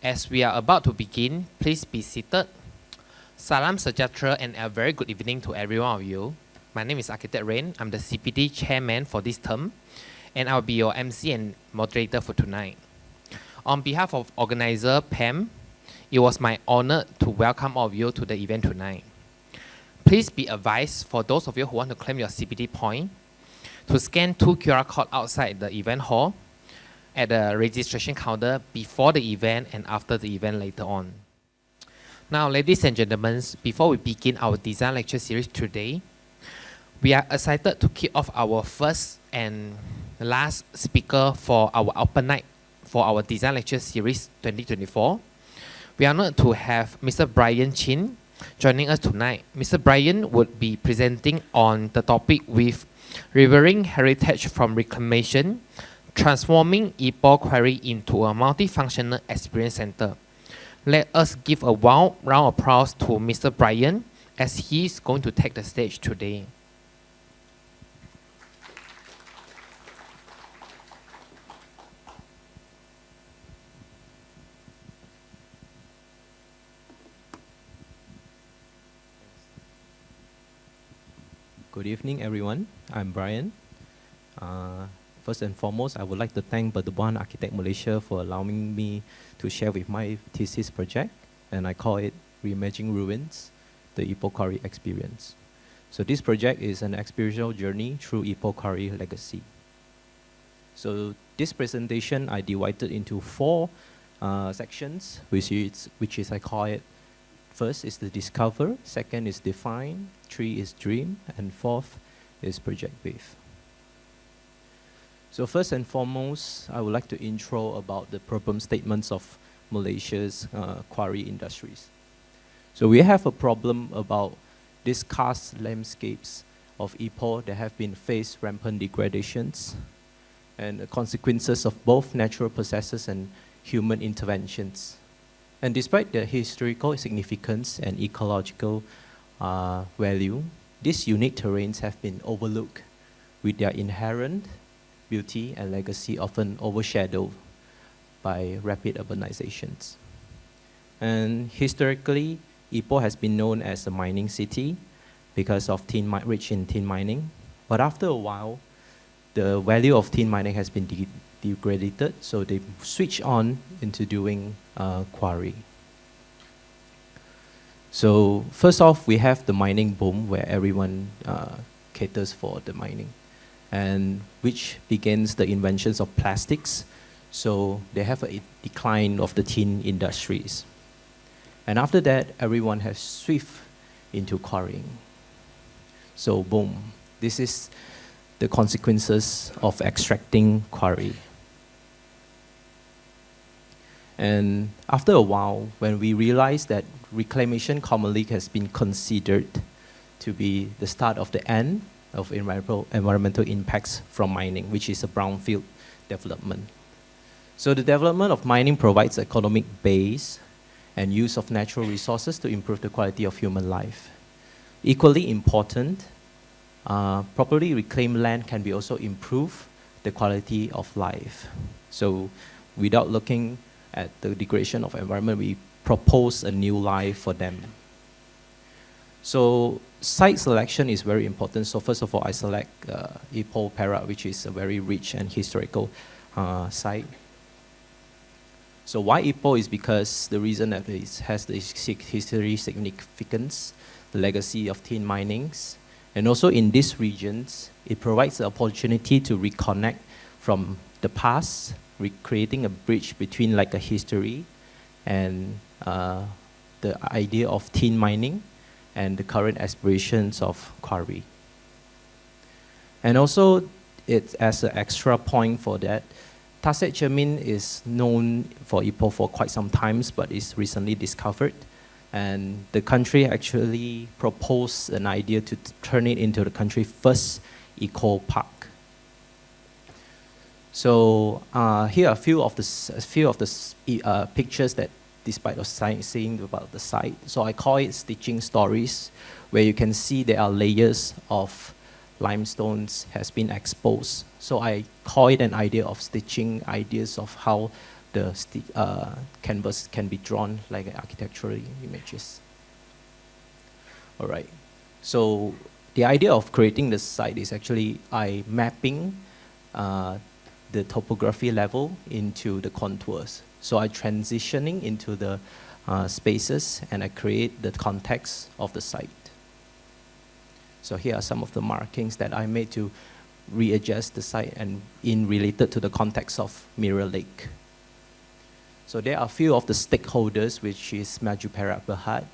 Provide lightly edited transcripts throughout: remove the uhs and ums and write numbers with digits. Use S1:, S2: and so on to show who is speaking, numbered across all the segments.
S1: As we are about to begin, please be seated. Salam sejahtera and a very good evening to every one of you. My name is Architect Rain. I'm the CPD chairman for this term, and I'll be your MC and moderator for tonight. On behalf of organizer PAM, it was my honor to welcome all of you to the event tonight. Please be advised, for those of you who want to claim your CPD point, to scan 2 QR codes outside the event hall at the registration counter before the event and after the event later on. Now, ladies and gentlemen, before we begin our design lecture series today, we are excited to kick off our first and last speaker for our open night for our design lecture series 2024. We are honored to have Mr. BRYAN Chin joining us tonight. Mr. BRYAN would be presenting on the topic with Revering Heritage from Reclamation, Transforming IPOH QUARRY into a Multifunctional Experience Center. Let us give a warm round of applause to Mr. BRYAN as he is going to take the stage today.
S2: Good evening, everyone. I'm BRYAN. First and foremost, I would like to thank Berdebwan Architect Malaysia for allowing me to share with my thesis project, and I call it Reimagining Ruins, the IPOH QUARRY Experience. So this project is an experiential journey through IPOH QUARRY legacy. So this presentation I divided into 4 sections, which is I call it, first is the discover, second is define, 3 is dream, and 4th is project brief. So first and foremost, I would like to intro about the problem statements of Malaysia's quarry industries. So we have a problem about these karst landscapes of IPOH that have been faced rampant degradations and the consequences of both natural processes and human interventions. And despite their historical significance and ecological value, these unique terrains have been overlooked, with their inherent beauty and legacy often overshadowed by rapid urbanizations. And historically, IPOH has been known as a mining city because of rich in tin mining. But after a while, the value of tin mining has been degraded, so they switch on into doing quarry. So first off, we have the mining boom where everyone caters for the mining, and which begins the inventions of plastics. So they have a decline of the tin industries. And after that, everyone has switched into quarrying. So boom, this is the consequences of extracting quarry. And after a while, when we realize that reclamation commonly has been considered to be the start of the end of environmental impacts from mining, which is a brownfield development. So the development of mining provides economic base and use of natural resources to improve the quality of human life. Equally important, properly reclaimed land can be also improve the quality of life. So without looking at the degradation of environment, we propose a new life for them. So site selection is very important. So first of all, I select IPOH Perak, which is a very rich and historical site. So why IPOH is because the reason that it has the history significance, the legacy of tin minings, and also in these regions, it provides the opportunity to reconnect from the past, recreating a bridge between like a history and the idea of tin mining and the current aspirations of quarry. And also, it's as an extra point for that, Tasek Cermin is known for IPOH for quite some time, but is recently discovered. And the country actually proposed an idea to turn it into the country's first eco park. So here are a few of the pictures that, despite of saying about the site. So I call it stitching stories, where you can see there are layers of limestones has been exposed. So I call it an idea of stitching ideas of how the canvas can be drawn like architectural images. All right. So the idea of creating the site is actually mapping the topography level into the contours. So I transitioning into the spaces and I create the context of the site. So here are some of the markings that I made to readjust the site and related to the context of Mirror Lake. So there are a few of the stakeholders, which is Maju Perak Berhad.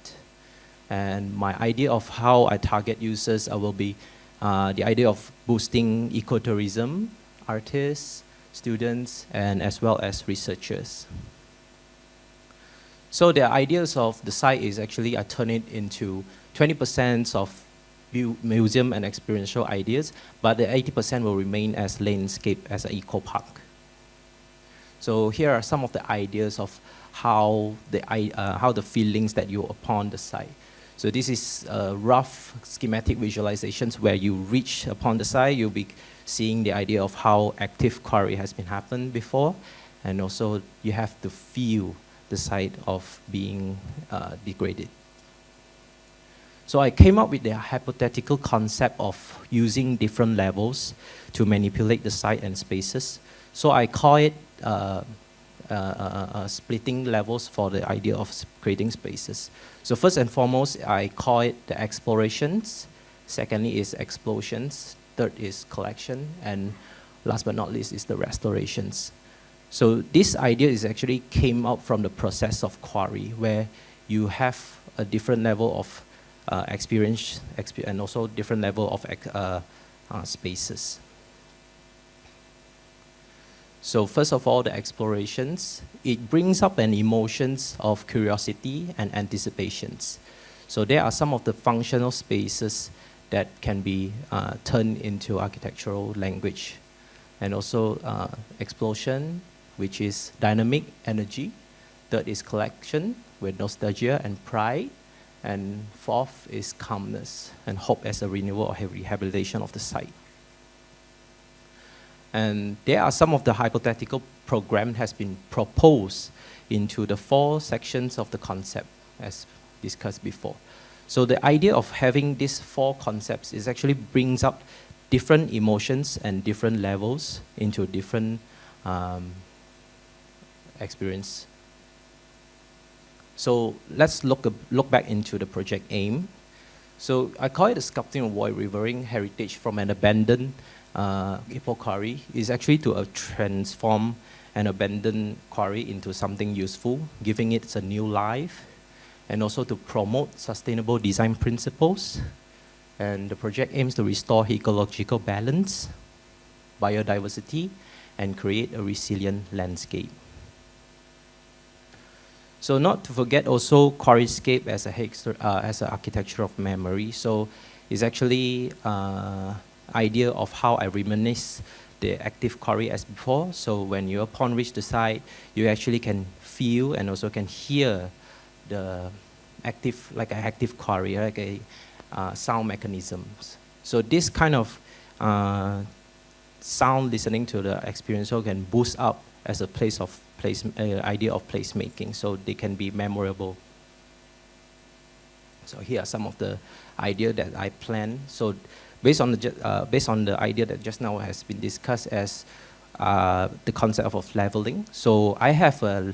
S2: And my idea of how I target users will be the idea of boosting ecotourism, artists, students, and as well as researchers. So the ideas of the site is actually I turn it into 20% of museum and experiential ideas, but the 80% will remain as landscape, as an eco park. So here are some of the ideas of how the feelings that you upon the site. So this is rough schematic visualizations where you reach upon the site, you'll be seeing the idea of how active quarry has been happened before, and also you have to feel the site of being degraded. So I came up with the hypothetical concept of using different levels to manipulate the site and spaces. So I call it splitting levels for the idea of creating spaces. So first and foremost, I call it the explorations. Secondly is explosions. Third is collection. And last but not least is the restorations. So this idea is actually came out from the process of QUARRY, where you have a different level of experience and also different level of spaces. So first of all, the explorations, it brings up an emotions of curiosity and anticipations. So there are some of the functional spaces that can be turned into architectural language. And also explosion, which is dynamic energy. Third is collection with nostalgia and pride. And fourth is calmness and hope as a renewal or rehabilitation of the site. And there are some of the hypothetical program has been proposed into the 4 sections of the concept as discussed before. So the idea of having these 4 concepts is actually brings up different emotions and different levels into different experience. So let's look back into the project aim. So I call it a sculpting of void revering heritage from an abandoned IPOH quarry. Is actually to transform an abandoned quarry into something useful, giving it a new life, and also to promote sustainable design principles. And the project aims to restore ecological balance, biodiversity, and create a resilient landscape. So not to forget also quarryscape as an architecture of memory. So it's actually idea of how I reminisce the active quarry as before. So when you upon reach the site, you actually can feel and also can hear the active, like an active quarry, like a sound mechanisms. So this kind of sound listening to the experience can boost up as a idea of placemaking, so they can be memorable. So here are some of the idea that I plan. So based on the idea that just now has been discussed as the concept of leveling. So I have an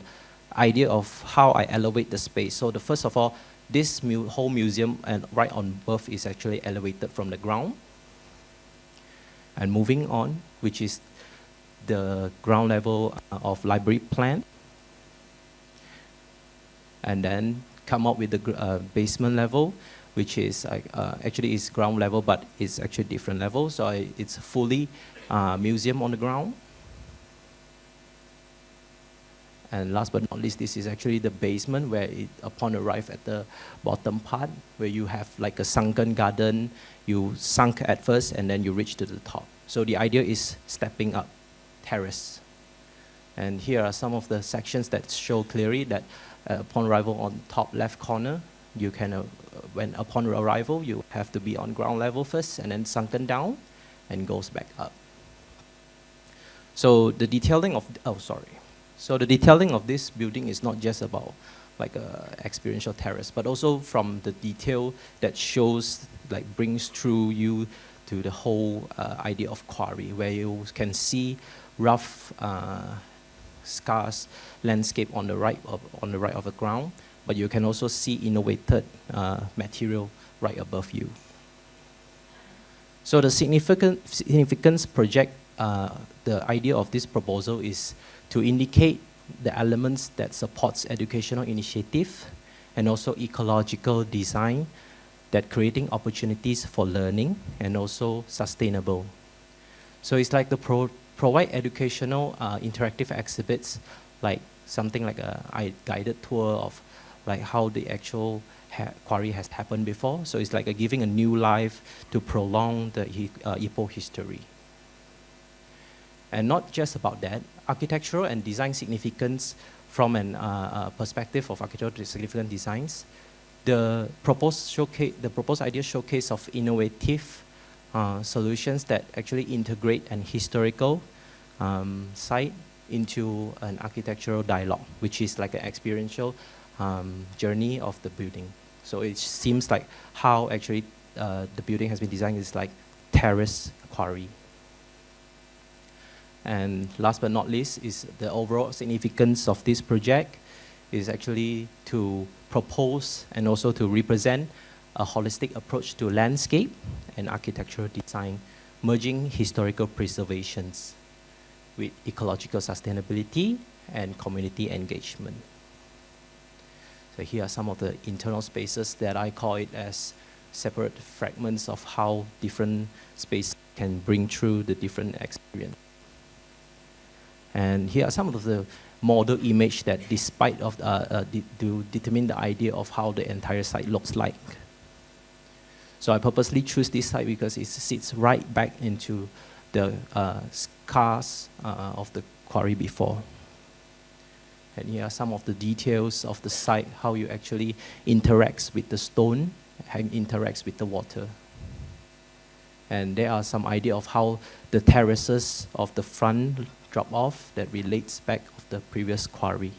S2: idea of how I elevate the space. So first of all, this whole museum and right on above is actually elevated from the ground. And moving on, which is the ground level of library plan, and then come up with the basement level, which is actually is ground level, but it's actually different level. So it's fully museum on the ground. And last but not least, this is actually the basement where upon arrive at the bottom part, where you have like a sunken garden. You sunk at first and then you reach to the top. So the idea is stepping up, terrace. And here are some of the sections that show clearly that upon arrival on top left corner, you can, when upon arrival, you have to be on ground level first and then sunken down and goes back up. So the detailing of, So the detailing of this building is not just about like a experiential terrace, but also from the detail that shows, like brings through you to the whole idea of quarry, where you can see rough, scarce landscape on the right of the ground, but you can also see innovated material right above you. So the significance project, the idea of this proposal is to indicate the elements that supports educational initiative and also ecological design that creating opportunities for learning and also sustainable. So it's like the provide educational interactive exhibits, like something like a guided tour of like how the actual quarry has happened before. So it's like giving a new life to prolong the IPOH history. And not just about that, architectural and design significance from an perspective of architectural significant designs. The proposed idea showcase of innovative solutions that actually integrate an historical site into an architectural dialogue, which is like an experiential journey of the building. So it seems like how actually the building has been designed is like terrace quarry. And last but not least is the overall significance of this project is actually to propose and also to represent a holistic approach to landscape and architectural design, merging historical preservations with ecological sustainability and community engagement. So here are some of the internal spaces that I call it as separate fragments of how different spaces can bring through the different experience. And here are some of the model image that despite of to determine the idea of how the entire site looks like. So I purposely choose this site because it sits right back into the scars of the quarry before. And here are some of the details of the site, how you actually interacts with the stone and interacts with the water. And there are some idea of how the terraces of the front drop off that relates back of the previous quarry.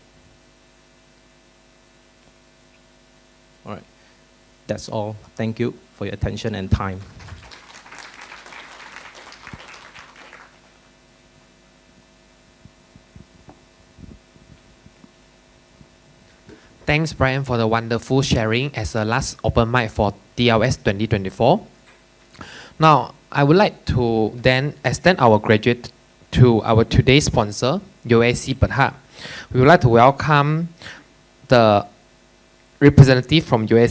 S2: All right, that's all. Thank you for your attention and time.
S1: Thanks, Brian, for the wonderful sharing as a last open mic for TLS 2024. Now, I would like to then extend our graduate to our today's sponsor, YUIN. We would like to welcome the representative from YUIN,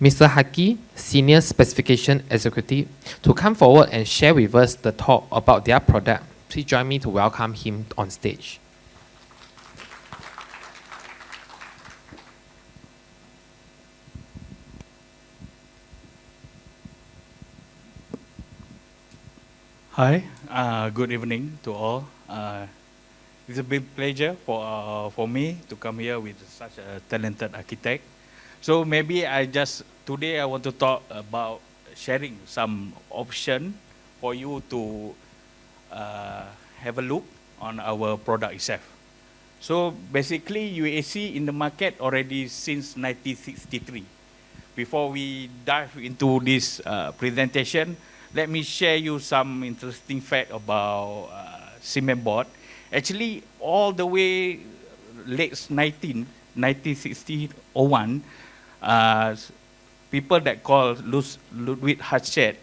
S1: Mr. Haki, Senior Specification Executive, to come forward and share with us the talk about their product. Please join me to welcome him on stage.
S3: Hi, good evening to all. It's a big pleasure for me to come here with such a talented architect. So maybe today I want to talk about sharing some option for you to have a look on our product itself. So basically UAC in the market already since 1963. Before we dive into this presentation, let me share you some interesting fact about cement board. Actually, all the way late 1960 or 1, people that call Ludwig Hatschet,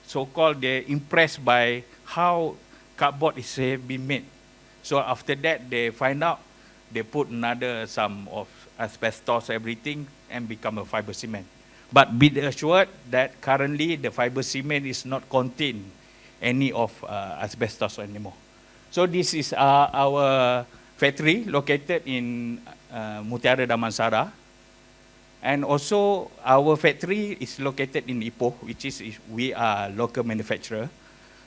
S3: so-called they're impressed by how cardboard is being made. So after that, they find out, they put another some of asbestos, everything, and become a fiber cement. But be assured that currently the fiber cement is not contain any of asbestos anymore. So this is our factory located in Mutiara Damansara. And also our factory is located in Ipoh, which is we are local manufacturer.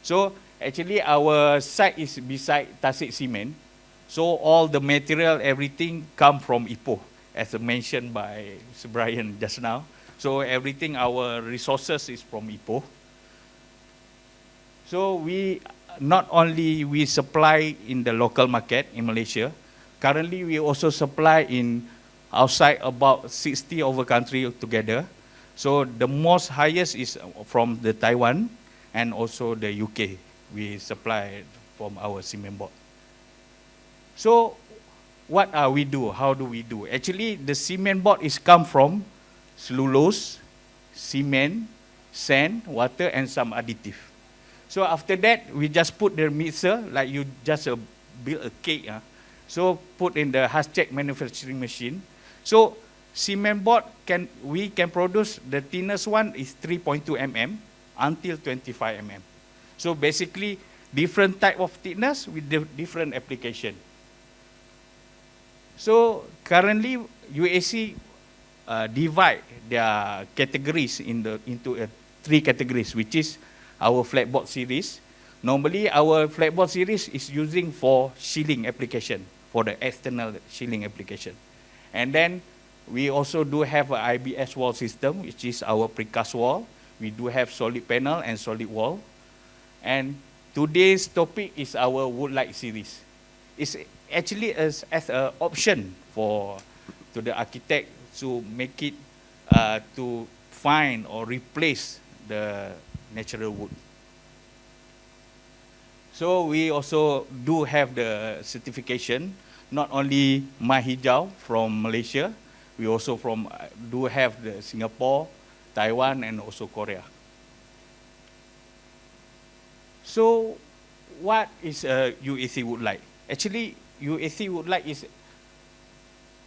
S3: So actually our site is beside Tasik Cement. So all the material, everything come from Ipoh, as mentioned by Mr. BRYAN just now. So everything, our resources is from Ipoh. So we not only we supply in the local market in Malaysia, currently we also supply in outside about 60 over country together. So the most highest is from the Taiwan and also the UK. We supply from our cement board. So what we do? How do we do? Actually, the cement board is come from cellulose, cement, sand, water, and some additive. So after that, we just put the mixer, like you just build a cake. So put in the hard-check manufacturing machine. So cement board, we can produce, the thinnest one is 3.2 mm until 25 mm. So basically, different type of thickness with different application. So currently, UAC divide their categories into 3 categories, which is our flatboard series. Normally, our flatboard series is using for shielding application, for the external shielding application. And then we also do have an IBS wall system, which is our precast wall. We do have solid panel and solid wall. And today's topic is our wood-like series. It's actually as an option to the architect to make it to find or replace the natural wood. So we also do have the certification, not only Mahijau from Malaysia, we also do have the Singapore, Taiwan, and also Korea. So what is a UAC wood-like? Actually, UAC wood-like is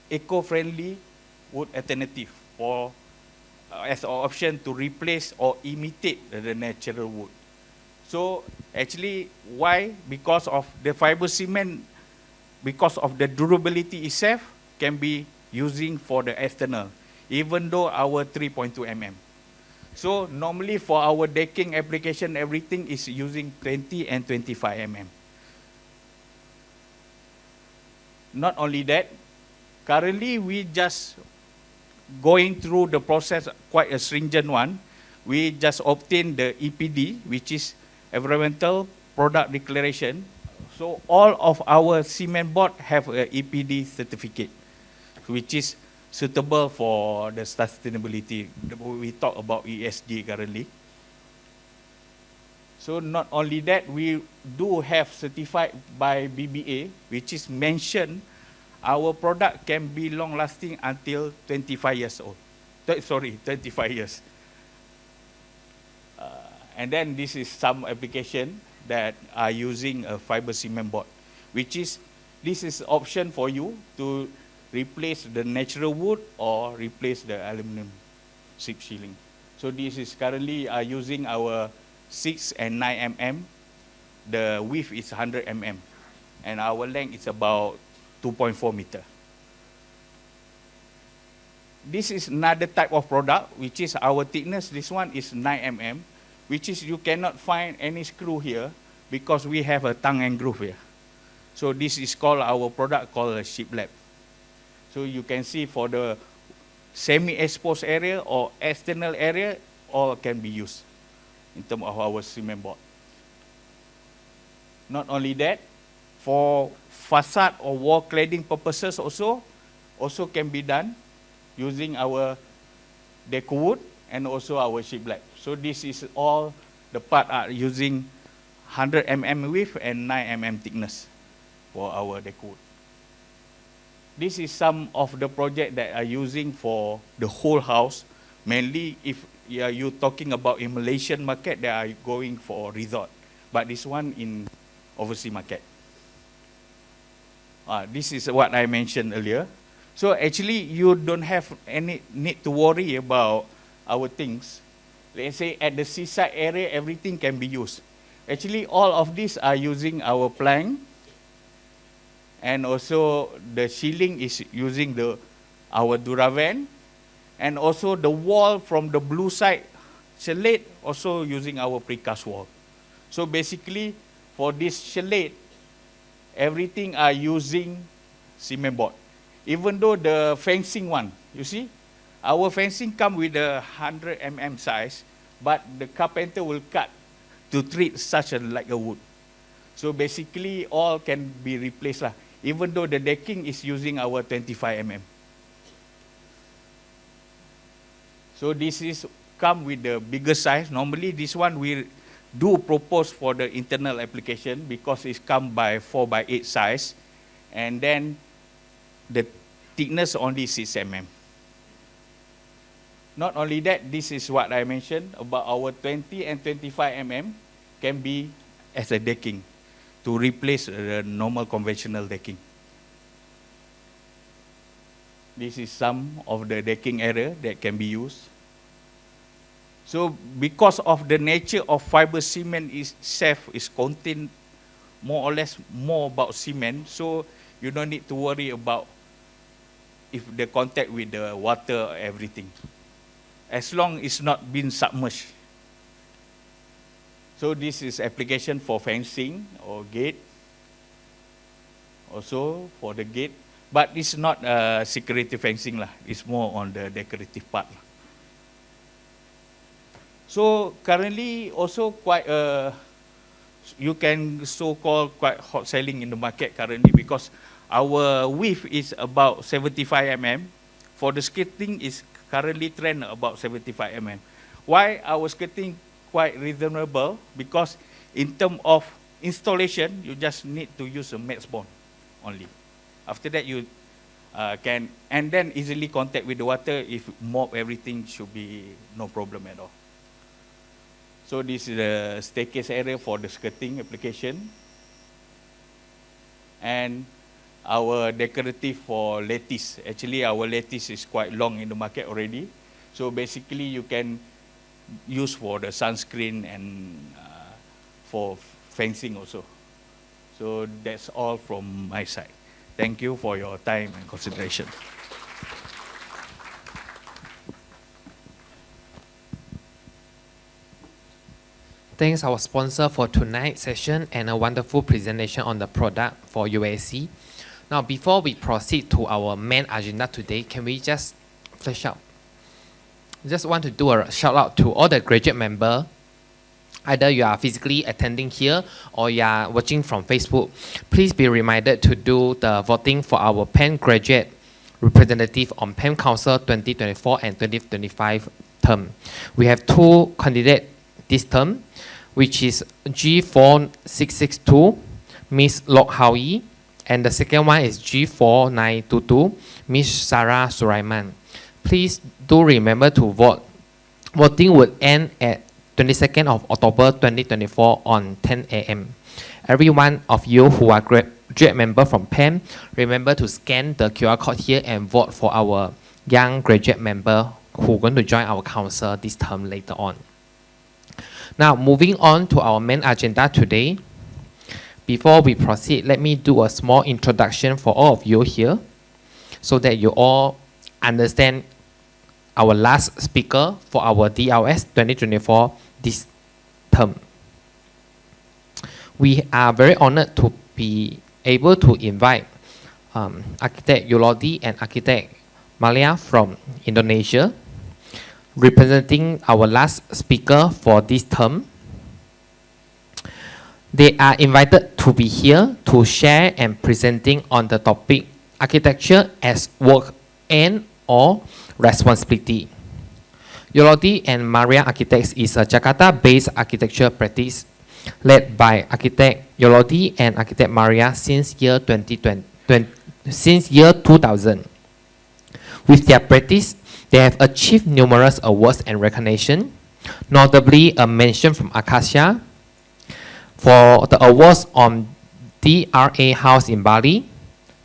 S3: eco-friendly wood alternative for as an option to replace or imitate the natural wood. So actually, why? Because of the fiber cement, because of the durability itself, can be using for the external, even though our 3.2 mm. So normally for our decking application, everything is using 20 and 25 mm. Not only that, currently we just going through the process, quite a stringent one. We just obtained the EPD, which is Environmental Product Declaration. So all of our cement board have a EPD certificate, which is suitable for the sustainability. We talk about ESG currently. So not only that, we do have certified by BBA, which is mentioned our product can be long lasting until 25 years old. 25 years. And then this is some application that are using a fiber cement board, which is, this is option for you to replace the natural wood or replace the aluminum strip shielding. So this is currently using our 6 and 9 mm. The width is 100 mm. And our length is about 2.4 meter. This is another type of product, which is our thickness. This one is 9 mm, which is you cannot find any screw here because we have a tongue and groove here. So this is called our product called a shiplap. So you can see for the semi-exposed area or external area, all can be used in terms of our cement board. Not only that, for facade or wall cladding purposes also can be done using our deco wood and also our shiplap. So this is all the part are using 100 mm width and 9 mm thickness for our deco wood. This is some of the project that are using for the whole house. Mainly if you're talking about in Malaysian market, they are going for resort. But this one in overseas market. This is what I mentioned earlier. So actually you don't have any need to worry about our things. Let's say at the seaside area, everything can be used. Actually all of these are using our plank. And also the ceiling is using our Duravan, and also the wall from the blue side chalet also using our precast wall. So basically for this chalet, everything are using cement board. Even though the fencing one, you see, our fencing come with a 100 mm size, but the carpenter will cut to treat such like a wood. So basically all can be replaced lah, even though the decking is using our 25 mm. So this is come with the bigger size. Normally this one we do propose for the internal application because it's come by 4 by 8 size, and then the thickness only 6 mm. Not only that, this is what I mentioned about our 20 and 25 mm can be as a decking to replace the normal conventional decking. This is some of the decking area that can be used. So because of the nature of fiber cement itself is contained more or less more about cement, so you don't need to worry about if the contact with the water or everything, as long it's not been submerged. So this is application for fencing or gate, also for the gate, but it's not security fencing lah. It's more on the decorative part. So currently also quite you can so-called quite hot selling in the market currently because our width is about 75 mm. For the skirting is currently trend about 75 mm. Why our skirting quite reasonable? Because in terms of installation, you just need to use a matte bond only. After that you can, and then easily contact with the water. If mop everything should be no problem at all. So this is the staircase area for the skirting application. And our decorative for lattice. Actually, our lattice is quite long in the market already. So basically, you can use for the sunscreen and for fencing also. So that's all from my side. Thank you for your time and consideration.
S1: Thanks our sponsor for tonight's session and a wonderful presentation on the product for UAC. Now, before we proceed to our main agenda today, can we just flash out? Just want to do a shout out to all the graduate members. Either you are physically attending here or you are watching from Facebook. Please be reminded to do the voting for our PAM graduate representative on PAM Council 2024 and 2025 term. We have two candidates this term, which is G4662, Miss Lok Howie, and the second one is G4922, Miss Sarah Suraiman. Please do remember to vote. Voting would end at 22nd of October 2024 on 10 a.m. Every one of you who are graduate member from PAM, remember to scan the QR code here and vote for our young graduate member who are going to join our council this term later on. Now, moving on to our main agenda today. Before we proceed, let me do a small introduction for all of you here so that you all understand our last speaker for our DLS 2024 this term. We are very honored to be able to invite Architect Yolodi and Architect Maria from Indonesia, representing our last speaker for this term. They are invited to be here to share and presenting on the topic architecture as work and or responsibility. Yolodi and Maria Architects is a Jakarta-based architecture practice led by Architect Yolodi and Architect Maria since year 2000. With their practice, they have achieved numerous awards and recognition, notably a mention from Acacia for the awards on DRA House in Bali,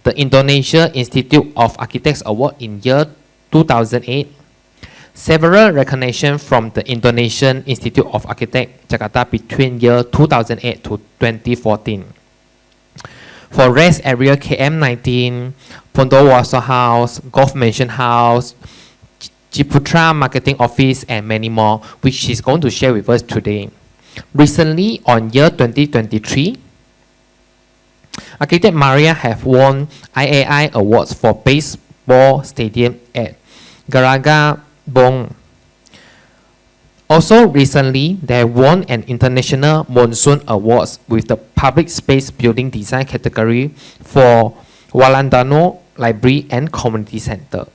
S1: the Indonesia Institute of Architects Award in year 2008, several recognition from the Indonesian Institute of Architects Jakarta between year 2008 to 2014. For rest area KM19, Bondowoso House, Golf Mansion House, Ciputra Marketing Office, and many more, which she's going to share with us today. Recently, on year 2023, Architect Maria have won IAI awards for baseball stadium at Garaga Bong Also, recently, they won an international Monsoon Awards with the Public Space Building Design category for Walandano Library and Community Center.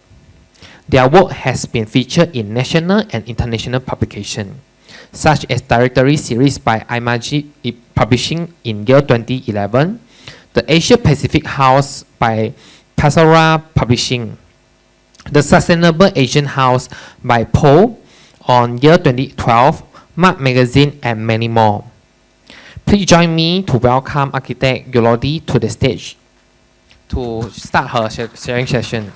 S1: Their work has been featured in national and international publications, such as Directory Series by Imagi Publishing in year 2011, the Asia Pacific House by Pasora Publishing, the Sustainable Asian House by Poe on year 2012, Mark Magazine, and many more. Please join me to welcome architect Yolodi to the stage to start her sharing session.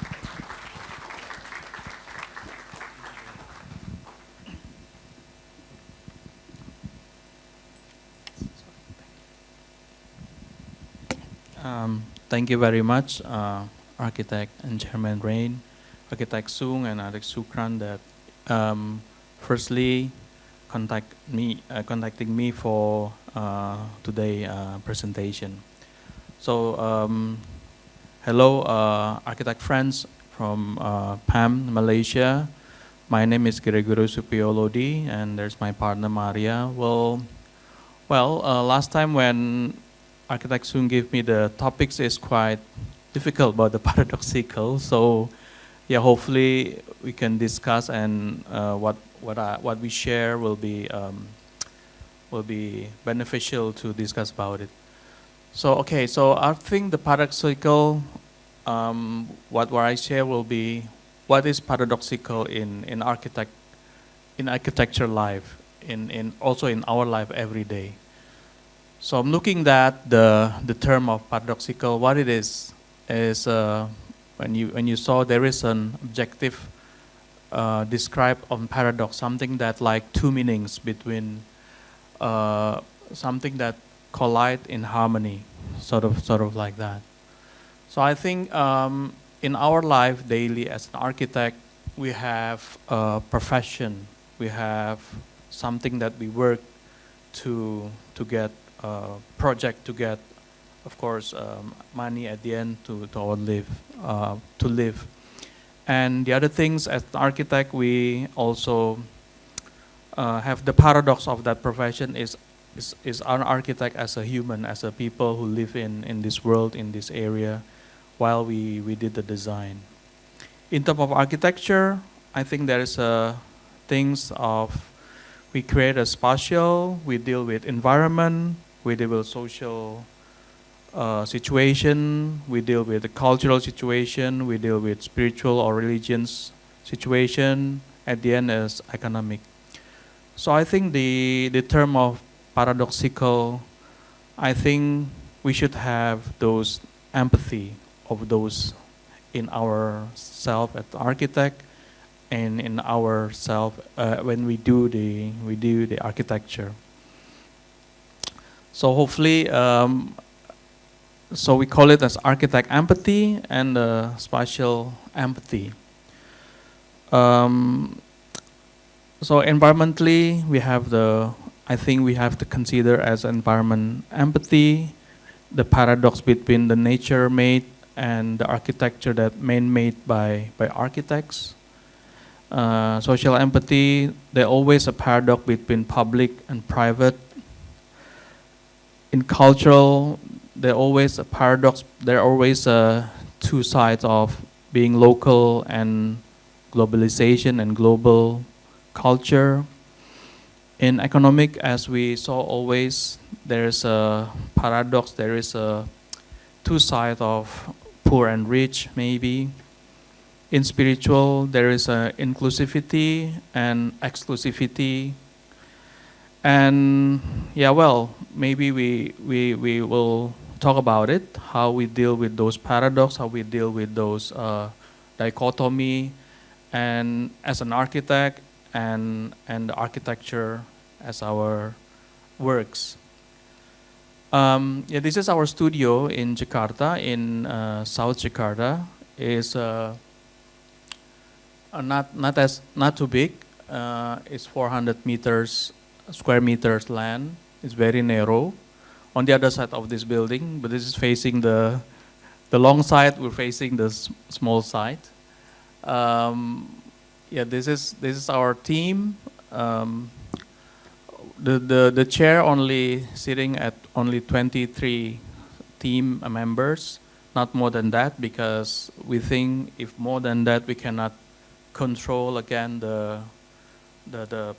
S4: Thank you very much, Architect and Chairman Rain, Architect Sung and Architect Sukran, that firstly contacting me for today presentation. So hello, architect friends from PAM, Malaysia. My name is Gregorius Supie, and there's my partner Maria. Well, last time when Architect Sung gave me the topics is quite difficult about the paradoxical. So yeah, hopefully we can discuss, and what we share will be beneficial to discuss about it. So okay, so I think the paradoxical, what I share will be what is paradoxical in architecture life, also in our life every day. So I'm looking at the term of paradoxical. What it is when you saw there is an objective described on paradox, something that like two meanings between something that collide in harmony, sort of like that. So I think in our life daily as an architect, we have a profession, we have something that we work to get project, to get, of course, money at the end to live. And the other things, as an architect, we also have the paradox of that profession is an architect as a human, as a people who live in this world, in this area, while we did the design. In terms of architecture, I think there is things of, we create a spatial, we deal with environment, we deal with social situation, we deal with the cultural situation, we deal with spiritual or religious situation, at the end is economic. So I think the term of paradoxical, I think we should have those empathy of those in ourself as architect and in ourself when we do the architecture. So hopefully, so we call it as architect empathy and spatial empathy. So environmentally, we have I think we have to consider as environment empathy, the paradox between the nature made and the architecture that man-made by architects. Social empathy, there's always a paradox between public and private. In cultural, there's always a paradox. There are always two sides of being local and globalization and global culture. In economic, as we saw always, there is a paradox. There is a two sides of poor and rich, maybe. In spiritual, there is a inclusivity and exclusivity. And yeah, well, maybe we will talk about it, how we deal with those paradox, how we deal with those dichotomy, and as an architect and the architecture as our works. Yeah, this is our studio in Jakarta, in South Jakarta. Is not too big. It's 400 square meters land. It's very narrow. On the other side of this building, but this is facing the long side. We're facing the small side. Yeah, this is our team. the chair only sitting at only 23 team members, not more than that, because we think if more than that we cannot control again the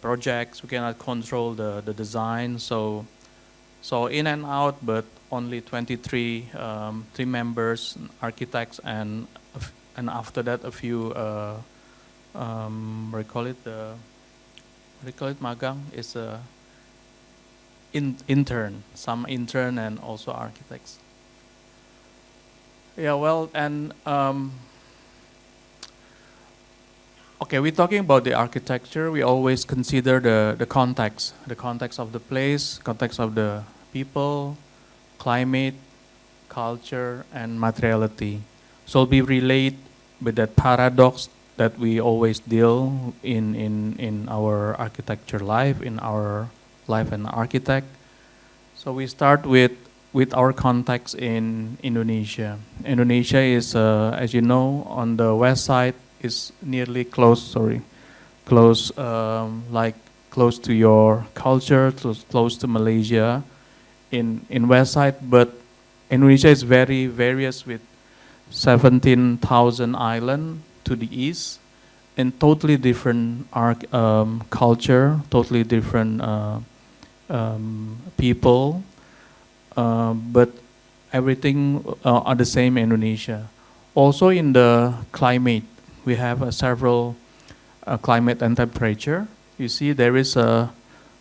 S4: projects, we cannot control the design. So in and out, but only 23 team members, architects, and after that a few we call it magang is a intern, some intern and also architects. Yeah, well, and okay, we're talking about the architecture. We always consider the context of the place, context of the people, climate, culture, and materiality. So we relate with that paradox that we always deal in our architecture life, in our life as an architect. So we start with our context in Indonesia. Indonesia is, as you know, on the west side is nearly close to your culture, close to Malaysia in west side, but Indonesia is very various with 17,000 islands to the east, and totally different culture, totally different people, but everything are the same in Indonesia. Also in the climate, we have several climate and temperature. You see there is a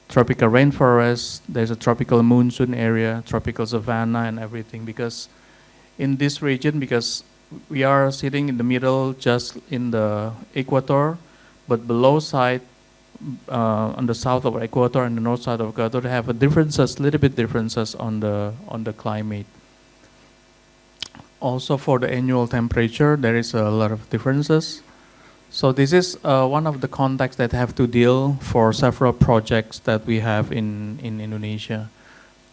S4: tropical rainforest, there's a tropical monsoon area, tropical savanna and everything, because in this region, because we are sitting in the middle, just in the equator, but below side, on the south of equator and the north side of equator, they have little bit differences on the climate. Also for the annual temperature, there is a lot of differences. So this is one of the contexts that have to deal for several projects that we have in Indonesia.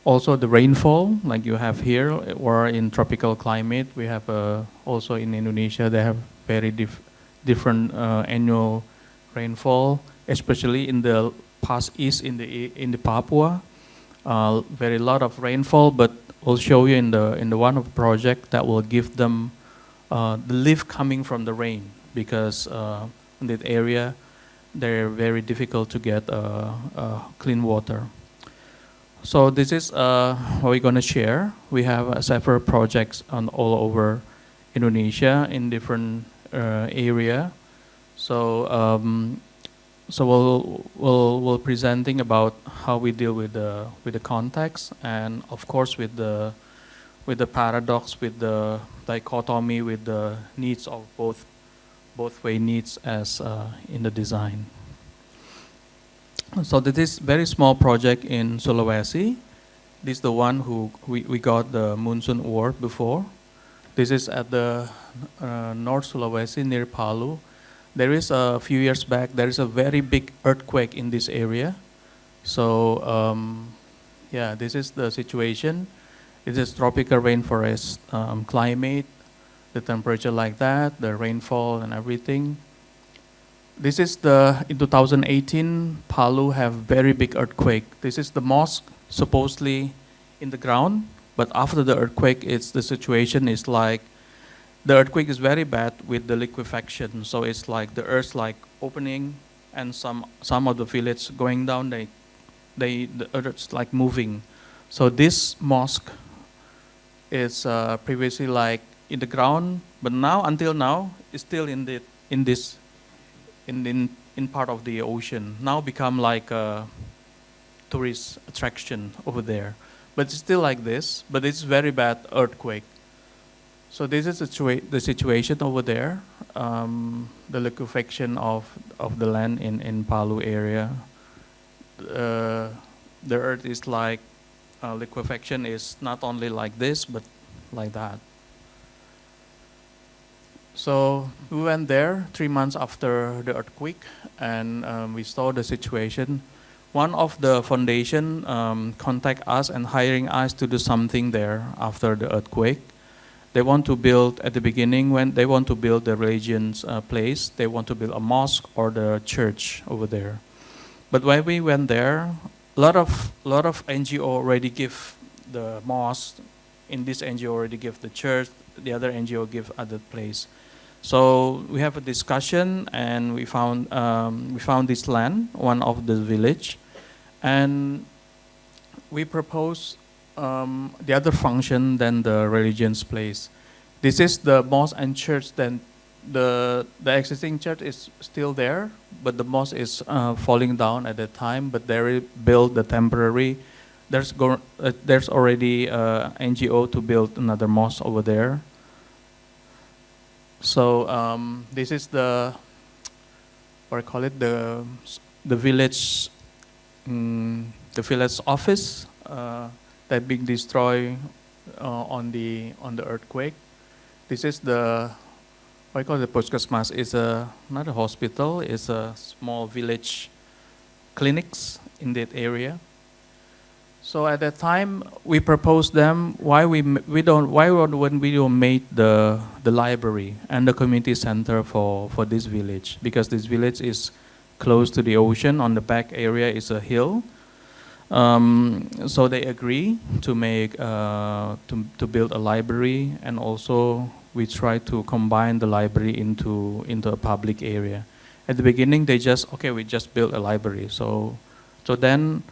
S4: Also the rainfall, like you have here, or in tropical climate, we have also in Indonesia, they have very different annual rainfall, especially in the past east in the Papua. Very lot of rainfall, but we'll show you in the one of the project that will give them the lift coming from the rain, because in that area they're very difficult to get clean water. So this is what we're going to share. We have several projects all over Indonesia in different area. So we'll presenting about how we deal with the context, and of course with the paradox, with the dichotomy, with the needs of both way needs as in the design. So this is very small project in Sulawesi. This is the one who we got the monsoon award before. This is at the North Sulawesi near Palu. There is a few years back, there is a very big earthquake in this area. So yeah, this is the situation. It is tropical rainforest climate, the temperature like that, the rainfall and everything. This is in 2018, Palu have very big earthquake. This is the mosque supposedly in the ground, but after the earthquake, the situation is like, the earthquake is very bad with the liquefaction. So it's like the earth like opening, and some of the village going down, the earth's like moving. So this mosque is previously like in the ground, but now until now it's still in part of the ocean. Now become like a tourist attraction over there, but it's still like this. But it's very bad earthquake. So this is the situation over there. The liquefaction of the land in Palu area. The earth is like liquefaction is not only like this, but like that. So we went there 3 months after the earthquake, and we saw the situation. One of the foundation contact us and hiring us to do something there after the earthquake. They want to build, at the beginning, when they want to build the religion's place, they want to build a mosque or the church over there. But when we went there, a lot of NGO already give the mosque. In this NGO already give the church. The other NGO give other place. So we have a discussion, and we found this land, one of the village, and we propose the other function than the religion's place. This is the mosque and church. Then the existing church is still there, but the mosque is falling down at that time. But they built the temporary. There's already NGO to build another mosque over there. So this is the, what I call it, the village, the village office that being destroyed on the earthquake. This is the, what I call the puskesmas. It's not a hospital. It's a small village clinics in that area. So at that time, we proposed them why when we don't make the library and the community center for this village, because this village is close to the ocean. On the back area is a hill. So they agree to make to build a library, and also we try to combine the library into a public area. At the beginning, they just we just build a library. So then.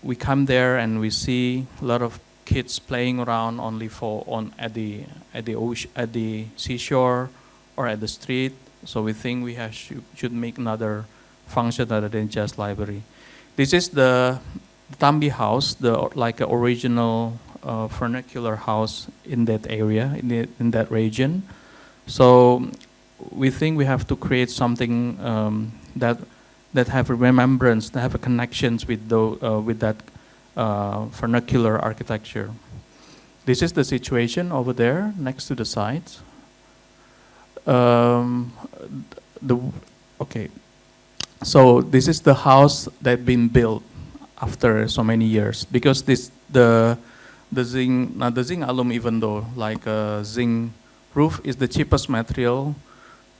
S4: We come there and we see a lot of kids playing around only at the seashore or at the street. So we think we should make another function other than just library. This is the Tambi house, like an original vernacular house in that area, in that region. So we think we have to create something that have a remembrance, that have a connections with that vernacular architecture. This is the situation over there next to the site. So this is the house that been built after so many years, because the zinc, not the zinc alum, even though like zinc roof is the cheapest material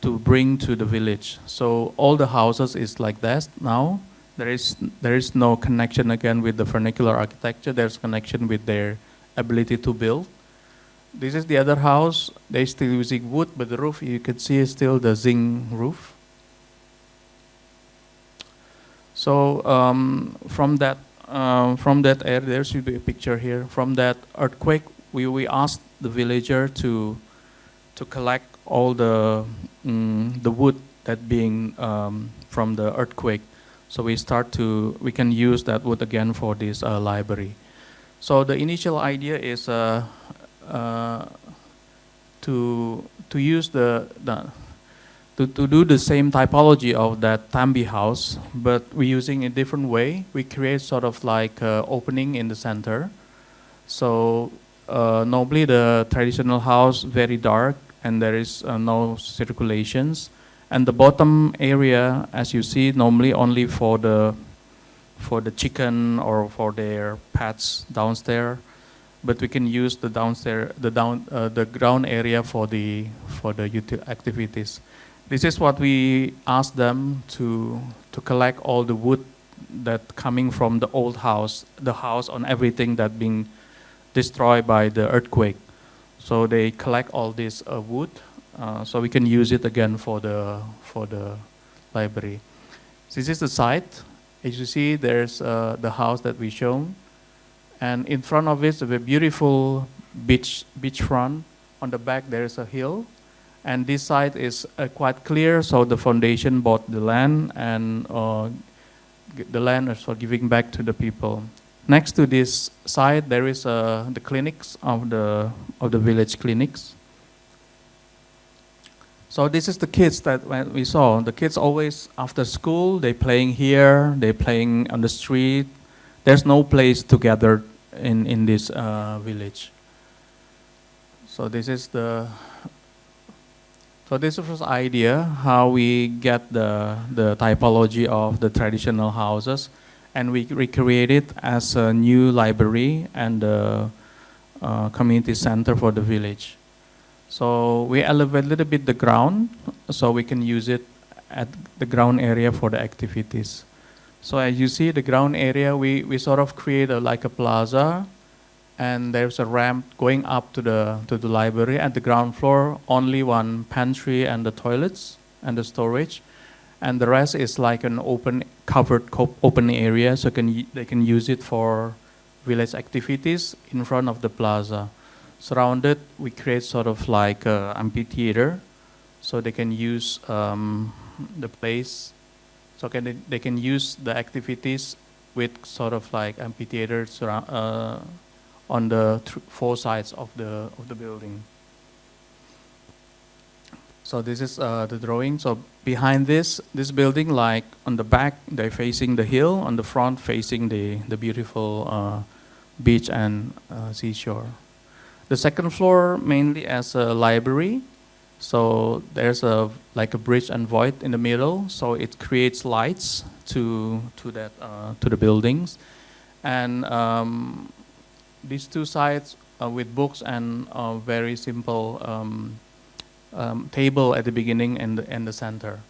S4: to bring to the village. So all the houses is like that now. There is no connection again with the vernacular architecture. There's connection with their ability to build. This is the other house. They're still using wood, but the roof you can see is still the zinc roof. So from that area, there should be a picture here. From that earthquake, we asked the villager to collect all the wood that being from the earthquake. So we can use that wood again for this library. So the initial idea is to use to do the same typology of that Tambi house, but we're using a different way. We create sort of like opening in the center. So normally the traditional house very dark, and there is no circulations. And the bottom area, as you see, normally only for the chicken or for their pets downstairs. But we can use the downstairs, the ground area for the activities. This is what we asked them to collect all the wood that coming from the old house, the house on everything that being destroyed by the earthquake. So they collect all this wood, so we can use it again for the library. This is the site. As you see, there's the house that we shown, and in front of it is a beautiful beachfront. On the back there is a hill, and this site is quite clear. So the foundation bought the land, and the land is for giving back to the people. Next to this site, there is the clinics of the village clinics. So this is the kids that we saw. The kids always after school, they playing here, they playing on the street. There's no place to gather in this village. So this is the first idea how we get the typology of the traditional houses. And we recreate it as a new library and a community center for the village. So we elevate a little bit the ground, so we can use it at the ground area for the activities. So as you see, the ground area, we sort of create like a plaza, and there's a ramp going up to the library. At the ground floor, only one pantry and the toilets and the storage, and the rest is like an open, covered open area, so they can use it for village activities in front of the plaza. Surrounded, we create sort of like an amphitheater, so they can use the place. So they can use the activities with sort of like amphitheaters on the 4 sides of the building. So this is the drawing. So behind this building, like on the back, they're facing the hill. On the front, facing the beautiful beach and seashore. The second floor mainly as a library. So there's like a bridge and void in the middle. So it creates lights to the buildings, and these 2 sides with books and very simple table at the beginning and the center.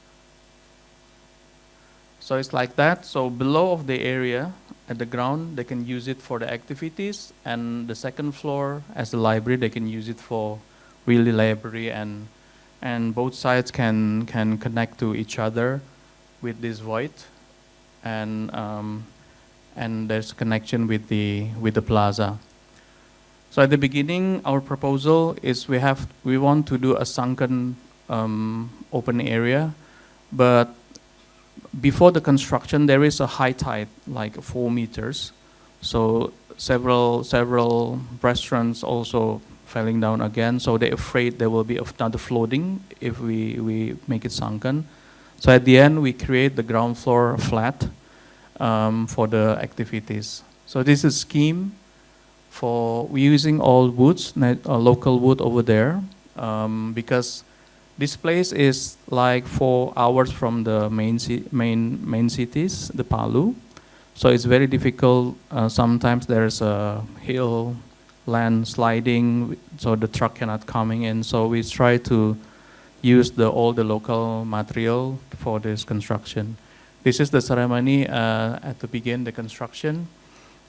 S4: So it's like that. So below of the area at the ground, they can use it for the activities, and the second floor as the library, they can use it for really library, and both sides can connect to each other with this void, and there's a connection with the plaza. So at the beginning, our proposal is we want to do a sunken open area, but before the construction, there is a high tide, like 4 meters. So several restaurants also falling down again. So they're afraid there will be another flooding if we make it sunken. So at the end, we create the ground floor flat for the activities. So this is a scheme we're using all woods, local wood over there, because this place is like 4 hours from the main cities, the Palu. So it's very difficult. Sometimes there's a hill, land sliding, so the truck cannot coming in. So we try to use all the local material for this construction. This is the ceremony at the beginning, the construction.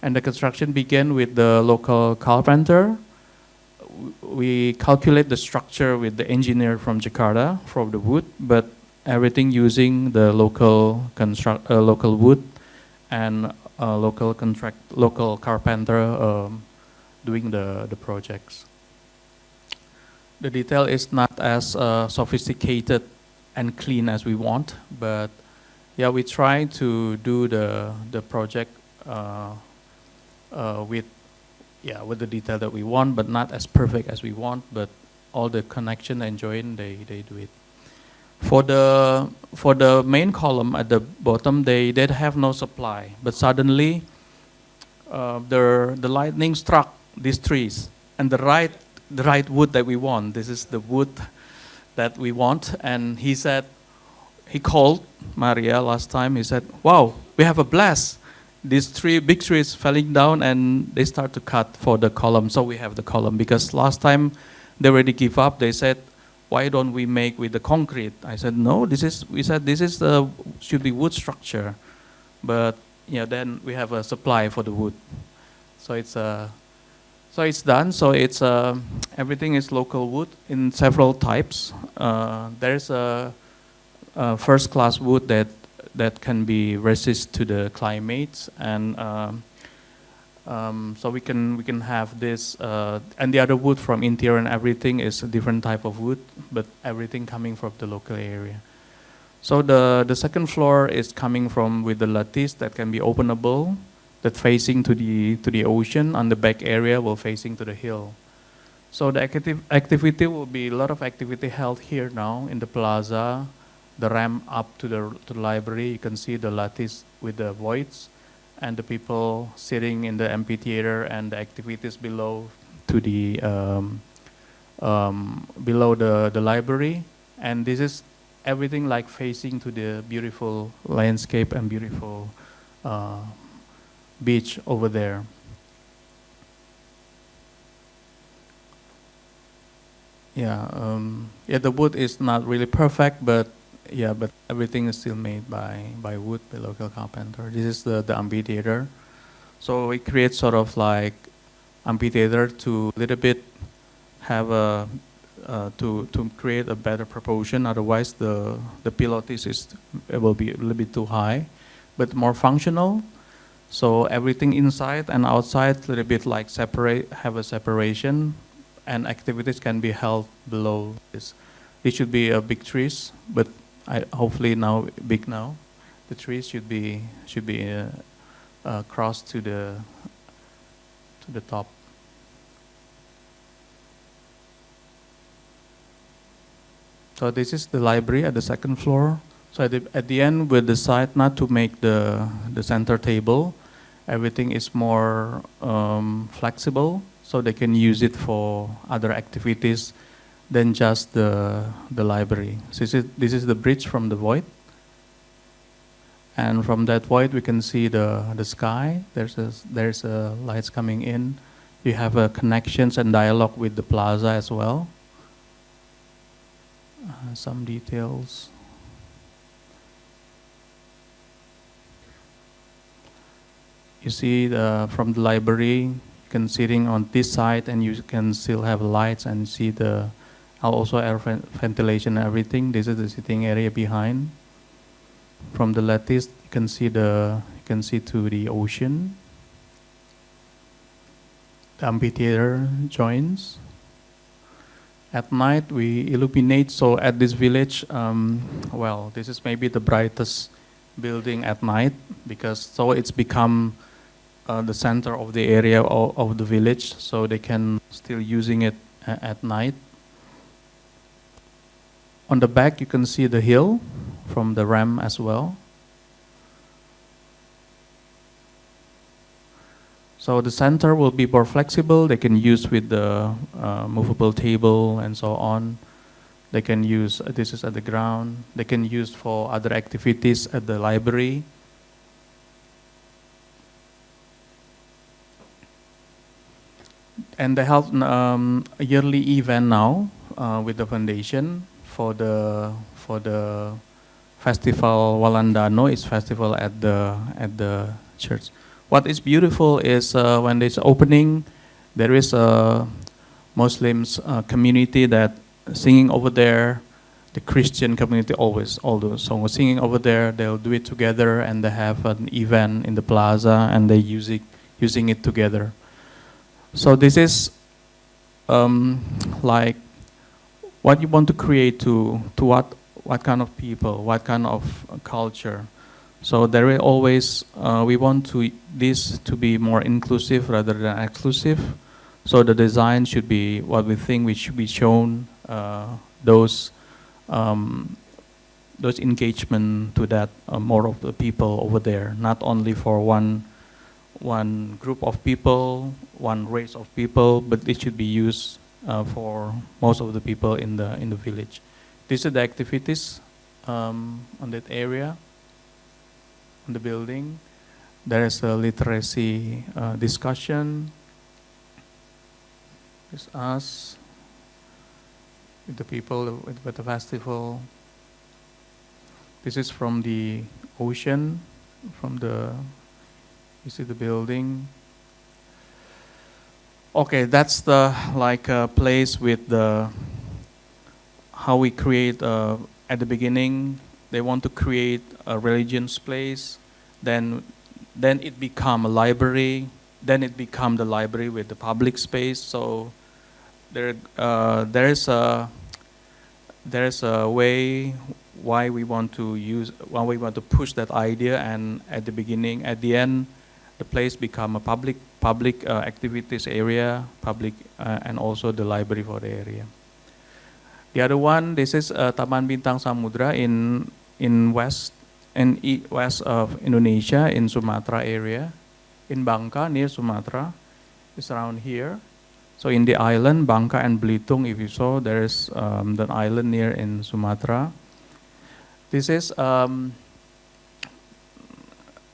S4: And the construction began with the local carpenter. We calculate the structure with the engineer from Jakarta for the wood, but everything using the local wood and local carpenter doing the projects. The detail is not as sophisticated and clean as we want, but yeah, we try to do the project with the detail that we want, but not as perfect as we want, but all the connection and join, they do it. For the main column at the bottom, they have no supply, but suddenly the lightning struck these trees, and the right wood that we want. This is the wood that we want, and he called Maria last time. He said, "Wow, we have a blast. These 3 big trees falling down," and they start to cut for the column. So we have the column, because last time they already give up. They said, "Why don't we make with the concrete?" I said, "No, we said this is should be wood structure," but yeah, then we have a supply for the wood. So it's done. So it's everything is local wood in several types. There's a first-class wood that can be resist to the climate, and so we can have this, and the other wood from interior and everything is a different type of wood, but everything coming from the local area. So the second floor is coming from with the lattice that can be openable, that facing to the ocean, and the back area will facing to the hill. So the activity will be a lot of activity held here now in the plaza. The ramp up to the library, you can see the lattice with the voids, and the people sitting in the amphitheater, and the activities below to the below the library. And this is everything like facing to the beautiful landscape and beautiful beach over there. Yeah, the wood is not really perfect, but Yeah, but everything is still made by wood, by local carpenter. This is the amphitheater. So it creates sort of like amphitheater to little bit have a to create a better proportion. Otherwise, the pilotis will be a little bit too high, but more functional. So everything inside and outside a little bit like have a separation, and activities can be held below this. It should be a big trees, but hopefully now big now. The trees should be crossed to the top. So this is the library at the second floor. So at the end, we decide not to make the center table. Everything is more flexible, so they can use it for other activities than just the library. So this is the bridge from the void. And from that void, we can see the sky. There's a lights coming in. You have connections and dialogue with the plaza as well. Some details. You see from the library, you can sitting on this side, and you can still have lights and see also air ventilation and everything. This is the sitting area behind. From the lattice, you can see to the ocean. The amphitheater joins. At night, we illuminate. So at this village, well, this is maybe the brightest building at night, because so it's become the center of the area of the village. So they can still using it at night. On the back, you can see the hill from the ram as well. So the center will be more flexible. They can use with the movable table and so on. They can use, this is at the ground. They can use for other activities at the library. And they have a yearly event now with the foundation for the festival Walandano. It's festival at the church. What is beautiful is when it's opening, there is a Muslims community that singing over there. The Christian community always, all those songs singing over there. They'll do it together, and they have an event in the plaza, and they using it together. So this is like what you want to create to what kind of people, what kind of culture. So there is always we want this to be more inclusive rather than exclusive. So the design should be what we think we should be shown those engagement to that more of the people over there, not only for one group of people, one race of people, but it should be used for most of the people in the village. These are the activities on that area, on the building. There is a literacy discussion. It's us with the people with the festival. This is from the ocean, you see the building. Okay, that's the place with how we create at the beginning. They want to create a religious place, then it become a library, then it become the library with the public space. So there is a way why we want to push that idea, and at the beginning, at the end, the place become a public activities area, and also the library for the area. The other one, this is Taman Bintang Samudra in west of Indonesia, in Sumatra area, in Bangka near Sumatra. It's around here. So in the island Bangka and Belitung, if you saw, there is the island near in Sumatra. This is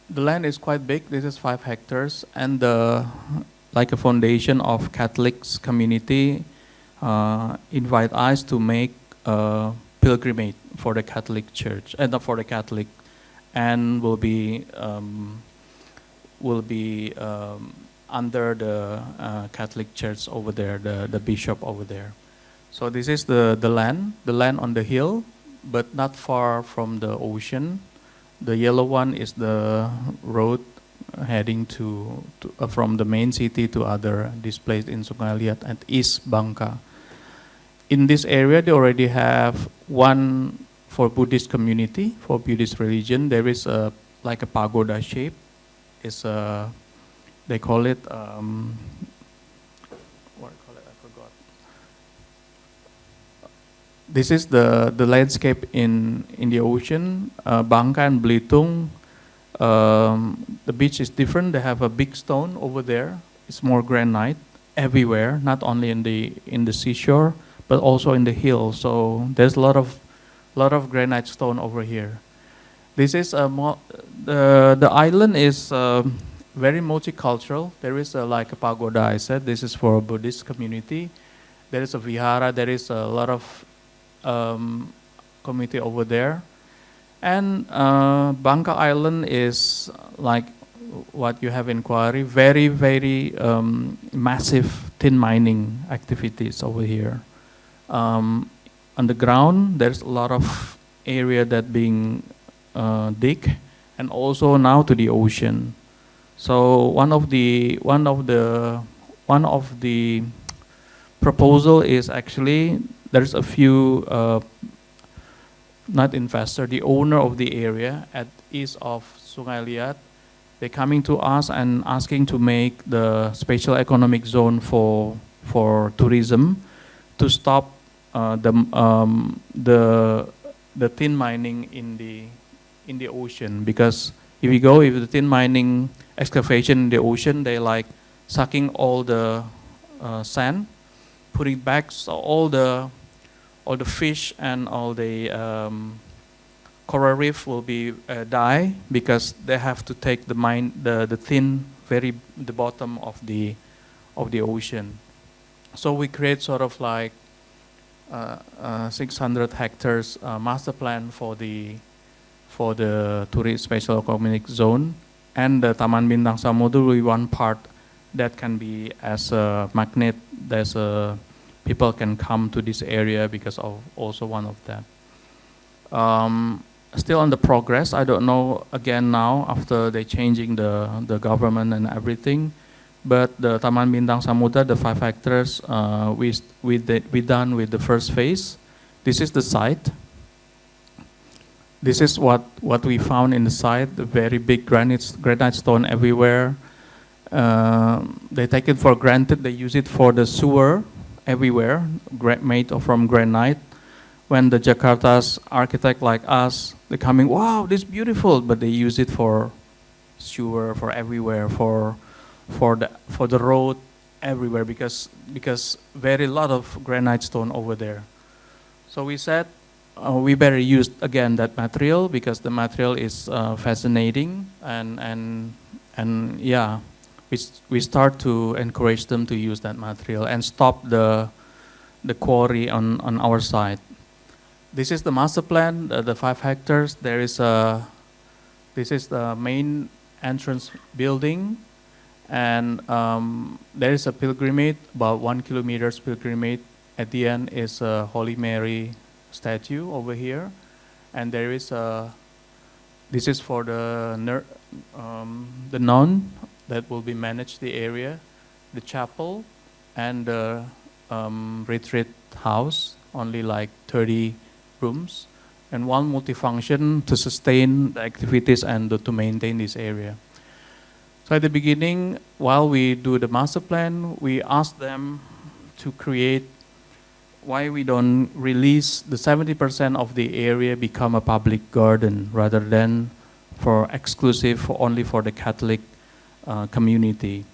S4: the land is quite big. This is 5 hectares, and like a foundation of Catholics community invite us to make a pilgrimage for the Catholic Church, and not for the Catholic, and will be under the Catholic Church over there, the bishop over there. So this is the land on the hill, but not far from the ocean. The yellow one is the road heading from the main city to other displaced in Sungai Liat and East Bangka. In this area, they already have one for Buddhist community, for Buddhist religion. There is like a pagoda shape. It's they call it, what do I call it? I forgot. This is the landscape in the ocean. Bangka and Belitung, the beach is different. They have a big stone over there. It's more granite everywhere, not only in the seashore, but also in the hills. So there's a lot of granite stone over here. This is the island is very multicultural. There is like a pagoda, I said. This is for a Buddhist community. There is a vihara. There is a lot of community over there. And Bangka Island is like what you have in QUARRY. Very, very massive tin mining activities over here. On the ground, there's a lot of area that being dig, and also now to the ocean. So one of the proposal is actually there's a few not investor, the owner of the area at east of Sungai Liat. They're coming to us and asking to make the special economic zone for tourism to stop the tin mining in the ocean, because if the tin mining excavation in the ocean, they like sucking all the sand, putting back, so all the fish and all the coral reef will be die, because they have to take the thin the bottom of the ocean. So we create sort of like 600 hectares master plan for the tourist special economic zone, and the Taman Bintang Samudra will be one part that can be as a magnet. There's people can come to this area because of also one of that. Still on the progress. I don't know again now after they changing the government and everything, but the Taman Bintang Samudra, the 5 hectares, we done with the first phase. This is the site. This is what we found in the site, the very big granite stone everywhere. They take it for granted, they use it for the sewer everywhere, made from granite. When the Jakarta's architect like us, they're coming, wow, this is beautiful, but they use it for sewer, for everywhere, for the road everywhere, because very lot of granite stone over there. So we said, we better use again that material, because the material is fascinating, and yeah, we start to encourage them to use that material and stop the quarry on our side. This is the master plan, the 5 hectares. This is the main entrance building, and there is a pilgrimage, about 1 kilometer pilgrimage. At the end is a Holy Mary statue over here, and there is this is for the nun that will be manage the area, the chapel, and the retreat house, only like 30 rooms, and one multifunction to sustain the activities and to maintain this area. So at the beginning, while we do the master plan, we asked them to create, why we don't release the 70% of the area become a public garden rather than for exclusive only for the Catholic community.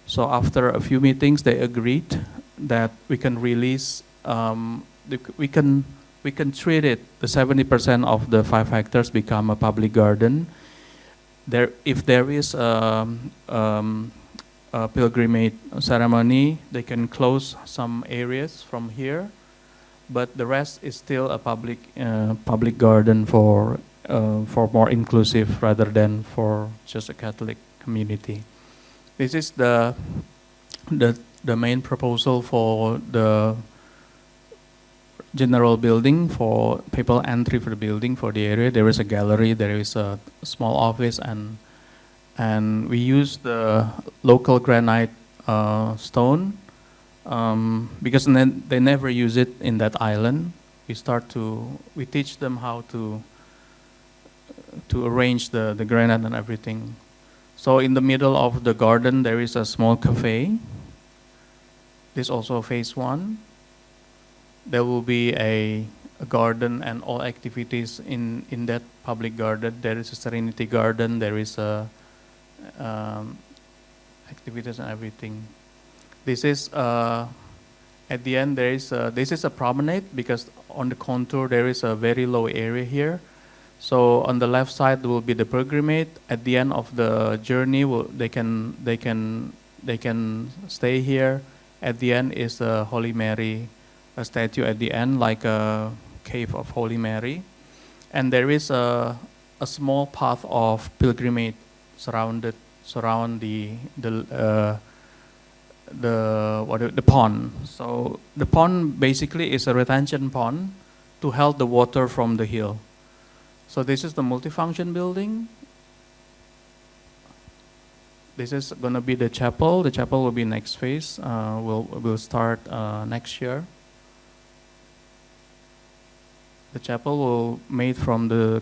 S4: So after a few meetings, they agreed that we can release, we can treat it, the 70% of the 5 hectares become a public garden. If there is a pilgrimage ceremony, they can close some areas from here, but the rest is still a public garden for more inclusive rather than for just a Catholic community. This is the main proposal for the general building, for people entry for the building, for the area. There is a gallery, there is a small office, and we use the local granite stone because they never use it in that island. We teach them how to arrange the granite and everything. So in the middle of the garden there is a small cafe. This also phase 1. There will be a garden and all activities in that public garden. There is a serenity garden, there is a activities and everything. This is at the end there is this is a promenade because on the contour there is a very low area here. So on the left side will be the pilgrimage. At the end of the journey, they can stay here. At the end is a Holy Mary, a statue at the end, like a cave of Holy Mary, and there is a small path of pilgrimage surround the pond. So the pond basically is a retention pond to help the water from the hill. So this is the multifunction building. This is going to be the chapel. The chapel will be next phase. We'll start next year. The chapel will made from the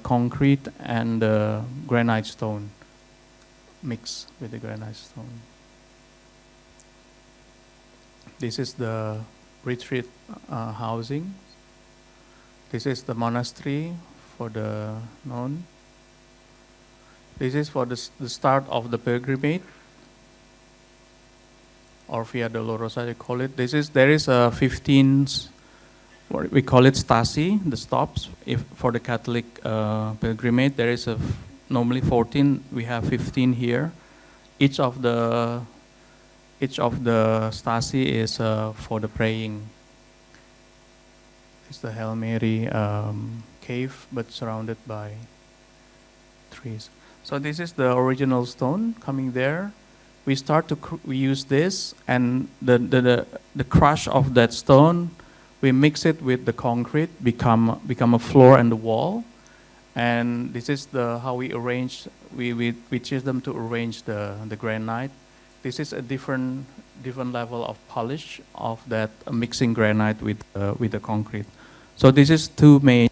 S4: concrete and granite stone, mixed with the granite stone. This is the retreat housing. This is the monastery for the nun. This is for the start of the pilgrimage, or Via Dolorosa they call it. There is a 15, what we call it stasi, the stops. If for the Catholic pilgrimage, there is normally 14. We have 15 here. Each of the stasi is for the praying. It's the Hail Mary cave, but surrounded by trees. So this is the original stone coming there. We use this, and the crush of that stone, we mix it with the concrete, become a floor and the wall. And this is how we arrange. We teach them to arrange the granite. This is a different level of polish of that mixing granite with the concrete. So this is two main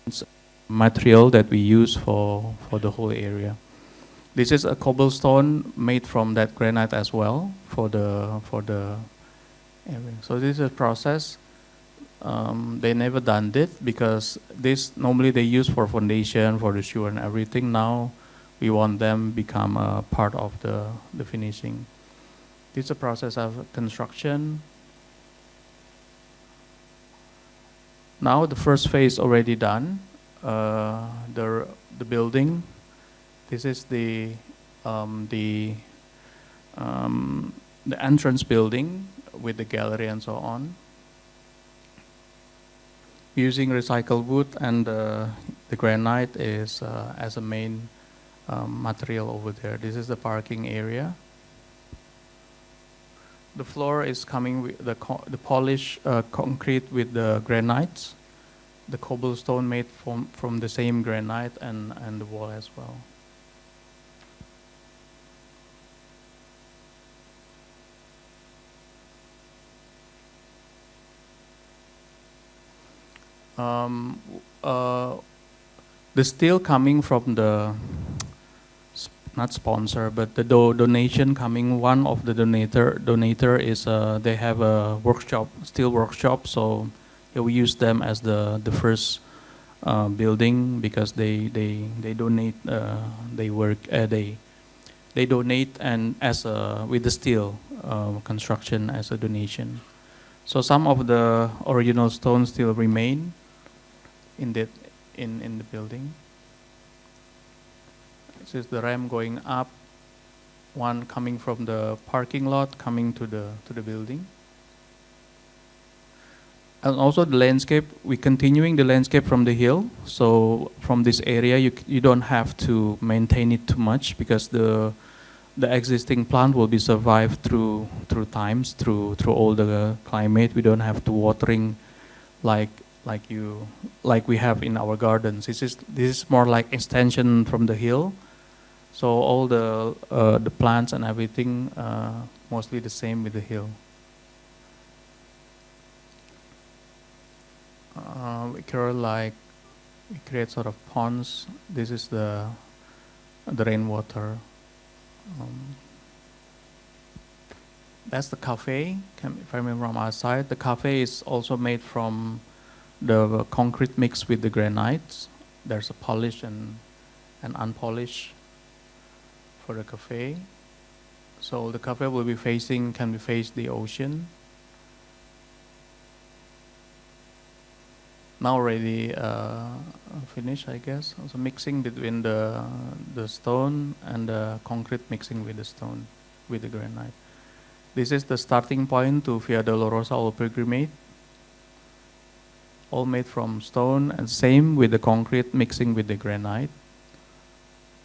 S4: material that we use for the whole area. This is a cobblestone made from that granite as well for the area. So this is a process. They never done it because this normally they use for foundation, for the shoe and everything. Now we want them become a part of the finishing. This is a process of construction. Now the first phase already done. The building. This is the entrance building with the gallery and so on. Using recycled wood, and the granite is as a main material over there. This is the parking area. The floor is coming with the polished concrete with the granites. The cobblestone made from the same granite, and the wall as well. The steel coming from the, not sponsor, but the donation coming, one of the donator is they have a workshop, steel workshop, so we use them as the first building because they donate, they donate and as with the steel construction as a donation. So some of the original stones still remain in the building. This is the ramp going up, one coming from the parking lot coming to the building. And also the landscape, we're continuing the landscape from the hill. So from this area, you don't have to maintain it too much because the existing plant will be survived through times, through all the climate. We don't have to watering like we have in our gardens. This is more like extension from the hill. So all the plants and everything mostly the same with the hill. We create sort of ponds. This is the rainwater. That's the cafe. If I remember from outside, the cafe is also made from the concrete mixed with the granites. There's a polished and unpolished for the cafe. So the cafe will be can be face the ocean. Now already finished, I guess. Also mixing between the stone and the concrete, mixing with the stone, with the granite. This is the starting point to Via Dolorosa or pilgrimage. All made from stone, and same with the concrete mixing with the granite.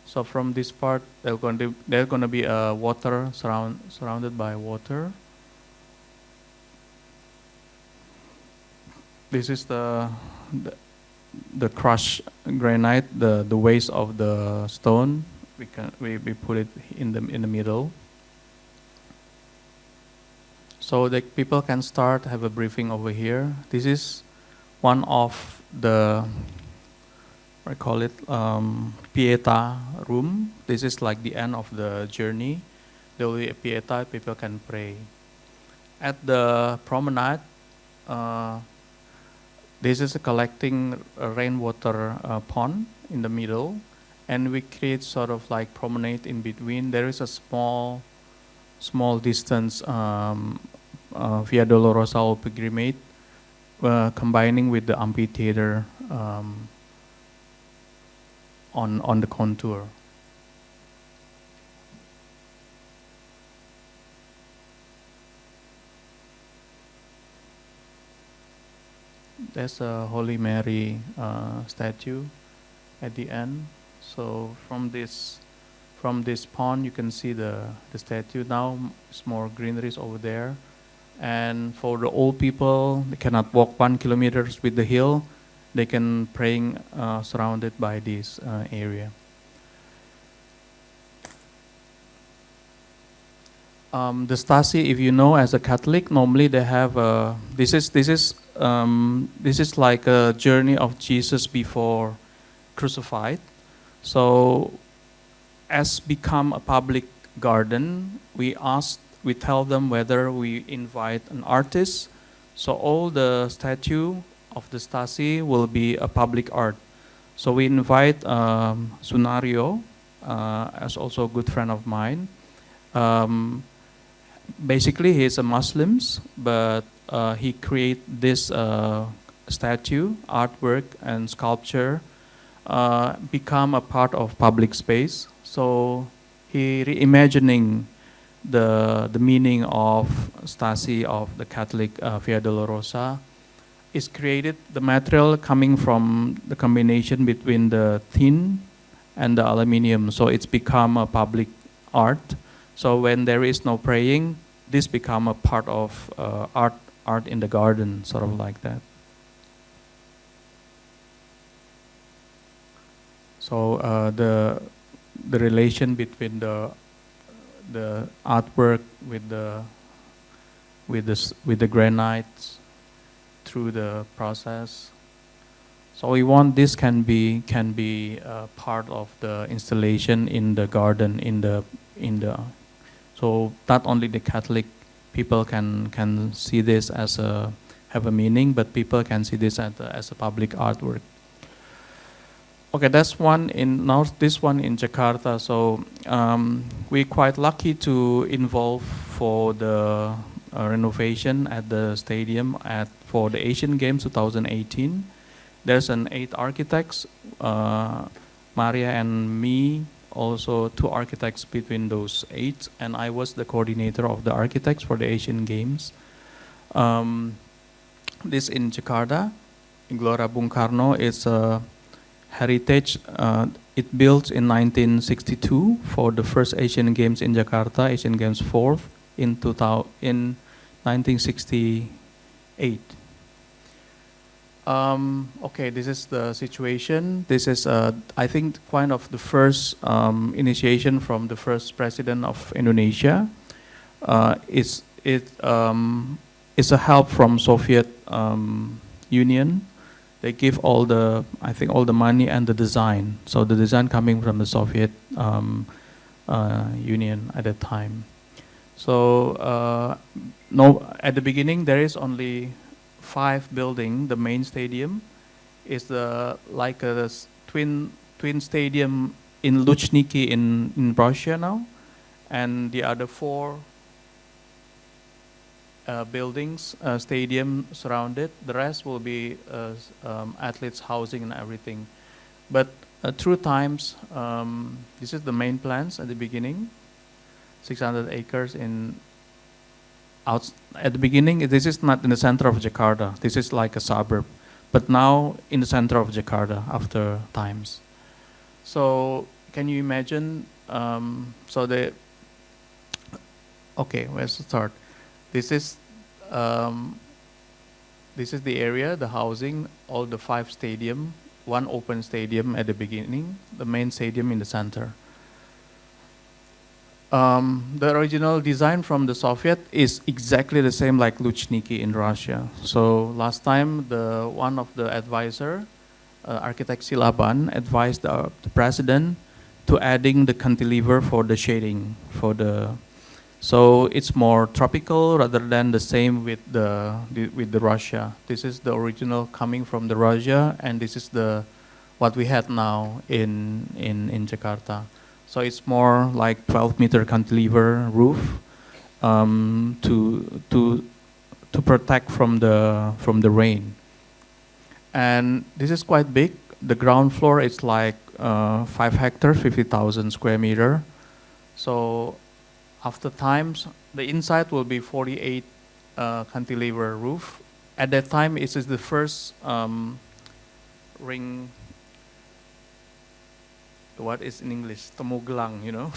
S4: So from this part, there's going to be water surrounded by water. This is the crushed granite, the waste of the stone. We put it in the middle, so that people can have a briefing over here. This is one of the, I call it Pieta room. This is like the end of the journey. There will be a Pieta, people can pray. At the promenade, this is a collecting rainwater pond in the middle, and we create sort of like promenade in between. There is a small distance Via Dolorosa or pilgrimage, combining with the amphitheater on the contour. There's a Holy Mary statue at the end. So from this pond, you can see the statue now. It's more greenery over there. And for the old people, they cannot walk 1 kilometer with the hill. They can praying surrounded by this area. The Stasi, if you know, as a Catholic, normally they have this is like a journey of Jesus before crucified. So, as become a public garden, we tell them whether we invite an artist. So all the statue of the Stasi will be a public art. So we invite Sunario, as also a good friend of mine. Basically, he's a Muslim, but he create this statue, artwork, and sculpture become a part of public space. So he reimagining the meaning of Stasi of the Catholic Via Dolorosa. Is created the material coming from the combination between the tin and the aluminium. So it's become a public art. So when there is no praying, this become a part of art in the garden, sort of like that. So the relation between the artwork with the granites through the process. So we want this can be part of the installation in the garden in the. So not only the Catholic people can see this as have a meaning, but people can see this as a public artwork. Okay, that's one in this one in Jakarta. So we're quite lucky to involve for the renovation at the stadium for the Asian Games 2018. There's 8 architects, Maria and me, also 2 architects between those 8, and I was the coordinator of the architects for the Asian Games. This in Jakarta, in Gelora Bung Karno. It's a heritage. It built in 1962 for the first Asian Games in Jakarta, Asian Games 4th in 1968. Okay, this is the situation. This is, I think, kind of the first initiation from the first president of Indonesia. It's a help from Soviet Union. They give all the, I think, all the money and the design. So the design coming from the Soviet Union at that time. So no, at the beginning there is only 5 buildings. The main stadium is like a twin stadium in Luchniki in Russia now, and the other 4 buildings, stadium surrounded. The rest will be athletes housing and everything. But through times, this is the main plans at the beginning. 600 acres at the beginning. This is not in the center of Jakarta. This is like a suburb, but now in the center of Jakarta after times. So can you imagine? Okay, let's start. This is the area, the housing, all the 5 stadium, 1 open stadium at the beginning, the main stadium in the center. The original design from the Soviet is exactly the same like Luchniki in Russia. So last time, one of the advisor, architect Silaban, advised the president to adding the cantilever for the shading, so it's more tropical rather than the same with the Russia. This is the original coming from the Russia, and this is what we had now in Jakarta. So it's more like 12-meter cantilever roof to protect from the rain. And this is quite big. The ground floor is like 5 hectares, 50,000 square meter. So after times, the inside will be 48 cantilever roof. At that time, it is the first ring. What is in English? Temuglang, you know.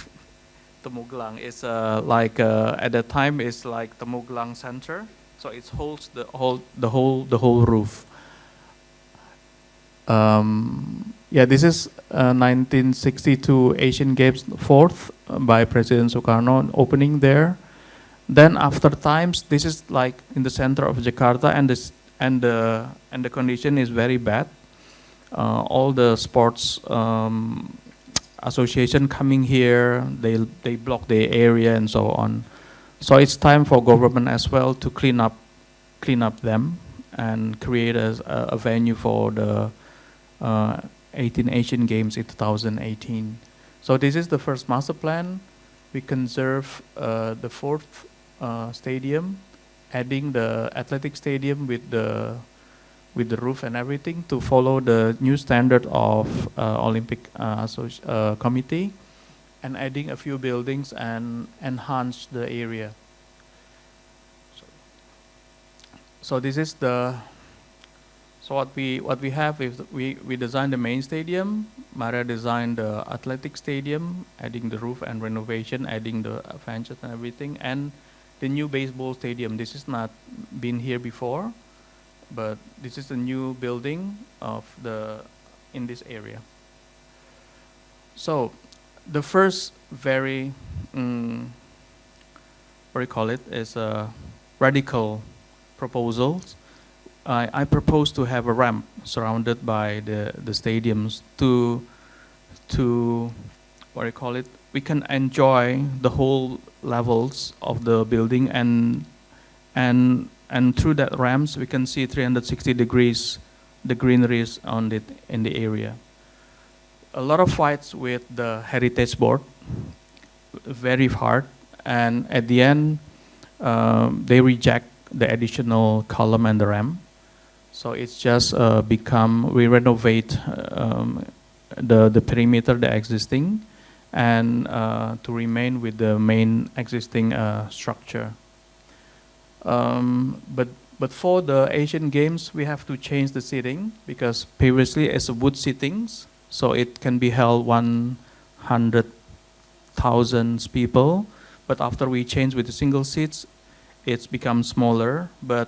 S4: Temuglang is like at that time it's like Temuglang center, so it holds the whole roof. Yeah, this is 1962 Asian Games 4th by President Sukarno opening there. Then after times, this is like in the center of Jakarta, and the condition is very bad. All the sports association coming here, they block the area and so on. So it's time for government as well to clean up them and create a venue for the 18 Asian Games in 2018. So this is the first master plan. We conserve the 4th stadium, adding the athletic stadium with the roof and everything to follow the new standard of Olympic Committee, and adding a few buildings and enhance the area. So this is what we have is we designed the main stadium. Maria designed the athletic stadium, adding the roof and renovation, adding the fences and everything, and the new baseball stadium. This is not been here before, but this is a new building in this area. So the first very what do you call it is a radical proposals. I propose to have a ramp surrounded by the stadiums to what do you call it? We can enjoy the whole levels of the building, and through that ramps we can see 360 degrees the greeneries in the area. A lot of fights with the heritage board, very hard, and at the end they reject the additional column and the ramp. So it's just we renovate the perimeter, the existing, and to remain with the main existing structure. But But for the Asian Games, we have to change the seating because previously it's a wood seatings, so it can be held 100,000 people. But after we change with the single seats, it's become smaller. But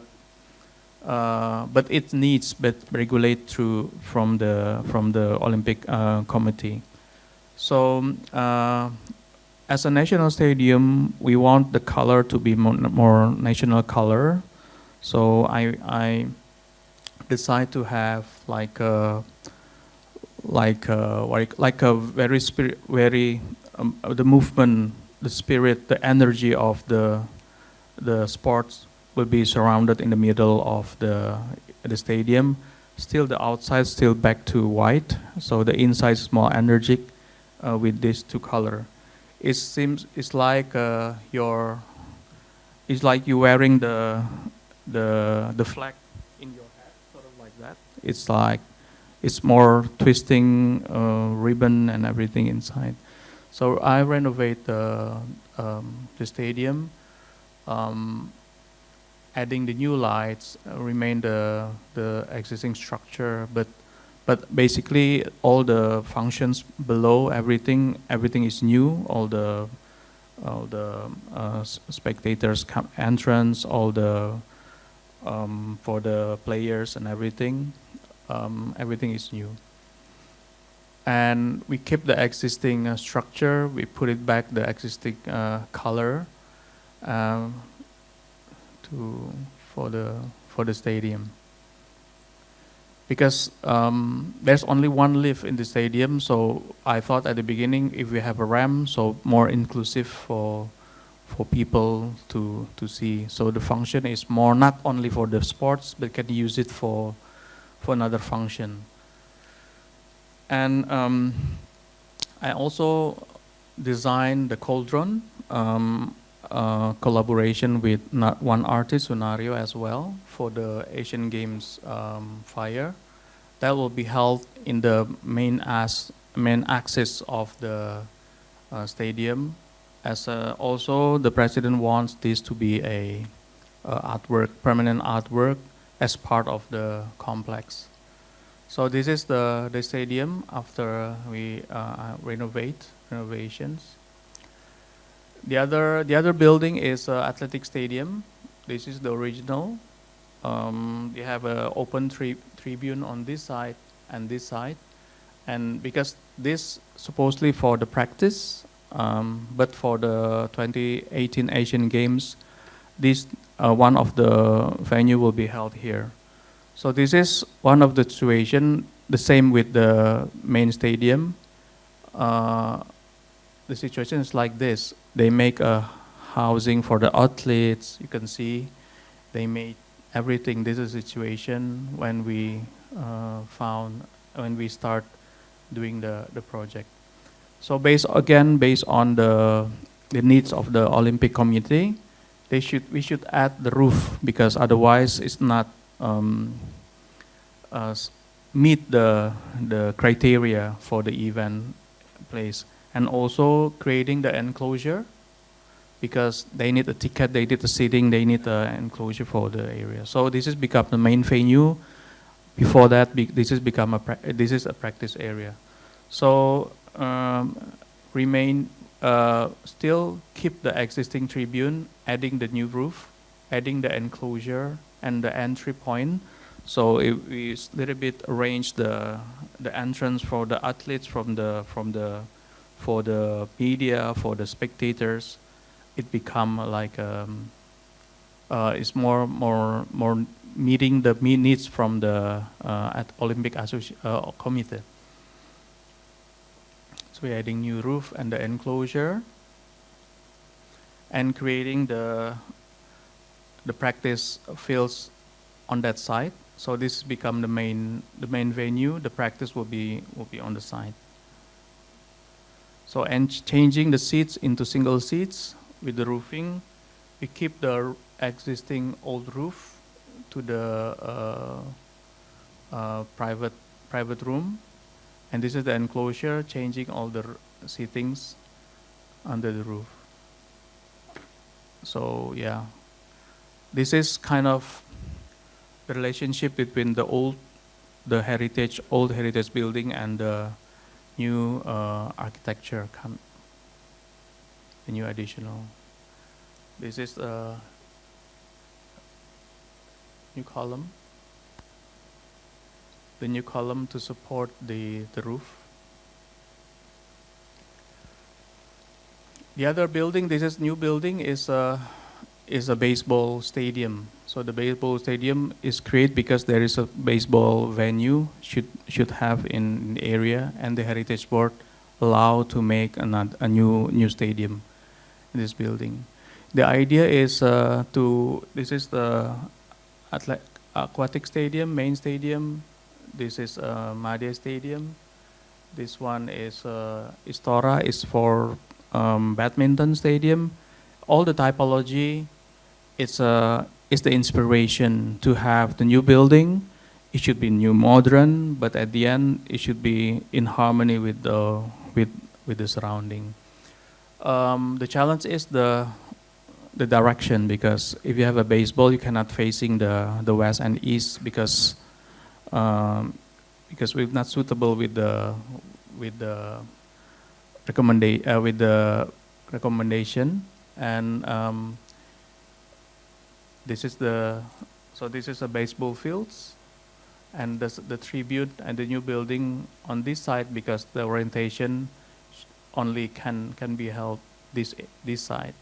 S4: it needs but regulate through from the Olympic Committee. So as a national stadium, we want the color to be more national color. So I decide to have like a very the movement, the spirit, the energy of the sports will be surrounded in the middle of the stadium. Still the outside still back to white, so the inside is more energetic with these two color. It's like you wearing the flag in your head, sort of like that. It's like it's more twisting ribbon and everything inside. So I renovate the stadium, adding the new lights, remain the existing structure, but basically all the functions below everything is new. All the spectators entrance, all the for the players and everything is new. And we keep the existing structure. We put it back the existing color for the stadium. Because there's only one lift in the stadium, so I thought at the beginning if we have a ramp, so more inclusive for people to see. So the function is more not only for the sports, but can use it for another function. And I also designed the cauldron, collaboration with one artist, Sunario, as well, for the Asian Games fire. That will be held in the main axis of the stadium. As also, the president wants this to be a artwork, permanent artwork, as part of the complex. So this is the stadium after we renovations. The other building is athletic stadium. This is the original. We have an open tribune on this side and this side, and because this supposedly for the practice, but for the 2018 Asian Games, this one of the venue will be held here. So this is one of the situation. The same with the main stadium. The situation is like this. They make a housing for the athletes. You can see they made everything. This is a situation when we when we start doing the project. So based on the needs of the Olympic Committee, we should add the roof, because otherwise it's not meet the criteria for the event place. And also creating the enclosure, because they need a ticket, they need the seating, they need the enclosure for the area. So this has become the main venue. Before that, this is a practice area. So still keep the existing tribune, adding the new roof, adding the enclosure and the entry point. So we a little bit arrange the entrance for the athletes for the media, for the spectators. It become like it's more meeting the needs from the Olympic Committee. So we're adding new roof and the enclosure, and creating the practice fields on that side. So this become the main venue. The practice will be on the side. So, and changing the seats into single seats with the roofing. We keep the existing old roof to the private room, and this is the enclosure, changing all the seatings under the roof. So yeah, this is kind of the relationship between the old heritage building and the new architecture, the new additional. This is a new column. The new column to support the roof. The other building, this is new building, is a baseball stadium. So the baseball stadium is created because there is a baseball venue should have in the area, and the Heritage Board allow to make a new stadium in this building. The idea is this is the aquatic stadium, main stadium. This is Made Stadium. This one is Istora is for badminton stadium. All the typology, it's the inspiration to have the new building. It should be new, modern, but at the end it should be in harmony with the surrounding. The challenge is the direction, because if you have a baseball, you cannot facing the west and east because we're not suitable with the recommendation, and this is a baseball fields, and the tribute and the new building on this side, because the orientation only can be held this side.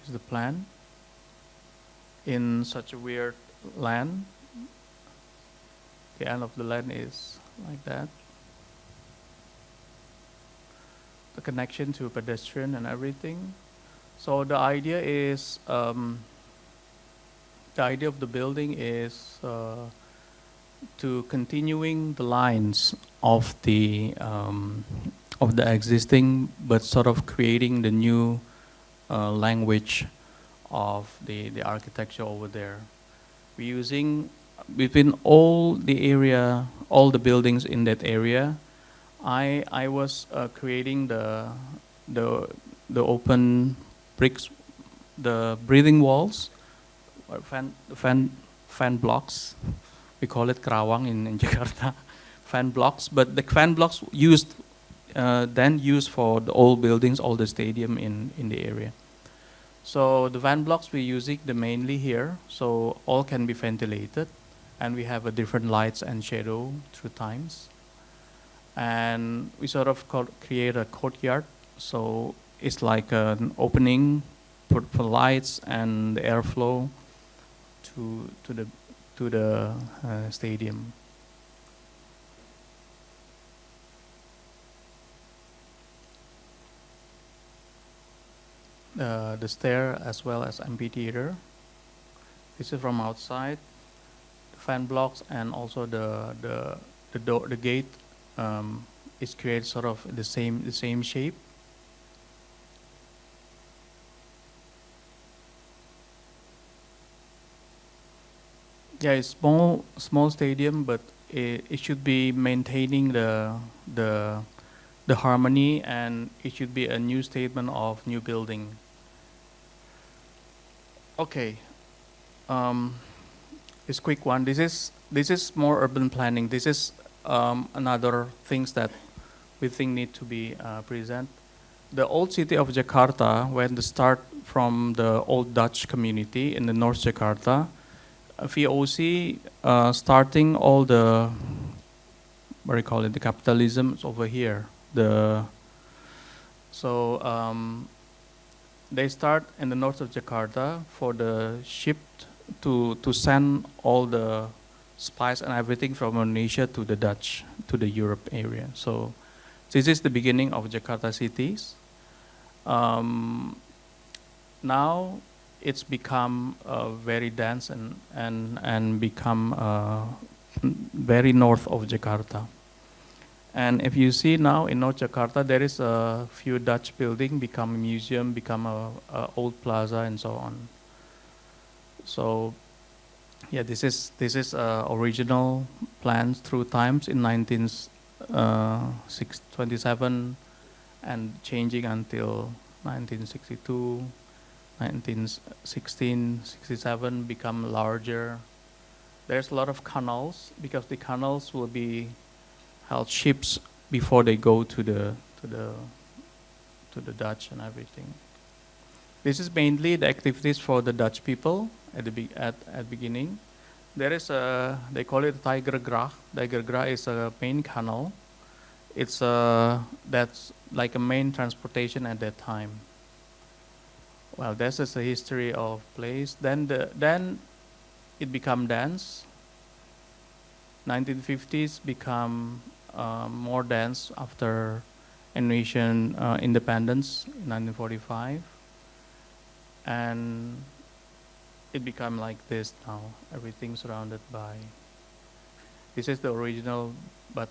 S4: Is the plan in such a weird land. The end of the land is like that. The connection to pedestrian and everything. So the idea is, the idea of the building is to continuing the lines of the existing, but sort of creating the new language of the architecture over there. We're using between all the area, all the buildings in that area. I was creating the open bricks, the breathing walls, or fan blocks. We call it kerawang in Jakarta, fan blocks. But the fan blocks used then used for the old buildings, all the stadium in the area. So the fan blocks we're using mainly here, so all can be ventilated, and we have a different lights and shadow through times. And we sort of create a courtyard, so it's like an opening for lights and the airflow to the stadium. The stair as well as amphitheater. This is from outside. The fan blocks and also the door, the gate is created sort of the same shape. Yeah, it's small stadium, but it should be maintaining the harmony, and it should be a new statement of new building. Okay, this quick one. This is more urban planning. This is another things that we think need to be present. The old city of Jakarta, when the start from the old Dutch community in the North Jakarta, VOC starting all the, what do you call it, the capitalism is over here. They start in the north of Jakarta for the ship to send all the spice and everything from Indonesia to the Dutch, to the Europe area. So this is the beginning of Jakarta cities. Now it's become very dense and become very north of Jakarta. And if you see now in North Jakarta, there is a few Dutch building become a museum, become a old plaza, and so on. So, yeah, this is original plans through times in 1927 and changing until 1962, 1916, 67 become larger. There's a lot of canals because the canals will be held ships before they go to the Dutch and everything. This is mainly the activities for the Dutch people at the beginning. There is they call it Tigergracht. Tigergracht is a main canal. It's that's like a main transportation at that time. Well, this is the history of place. Then it become dense. 1950s become more dense after Indonesian independence in 1945, and it become like this now. Everything surrounded by. This is the original, but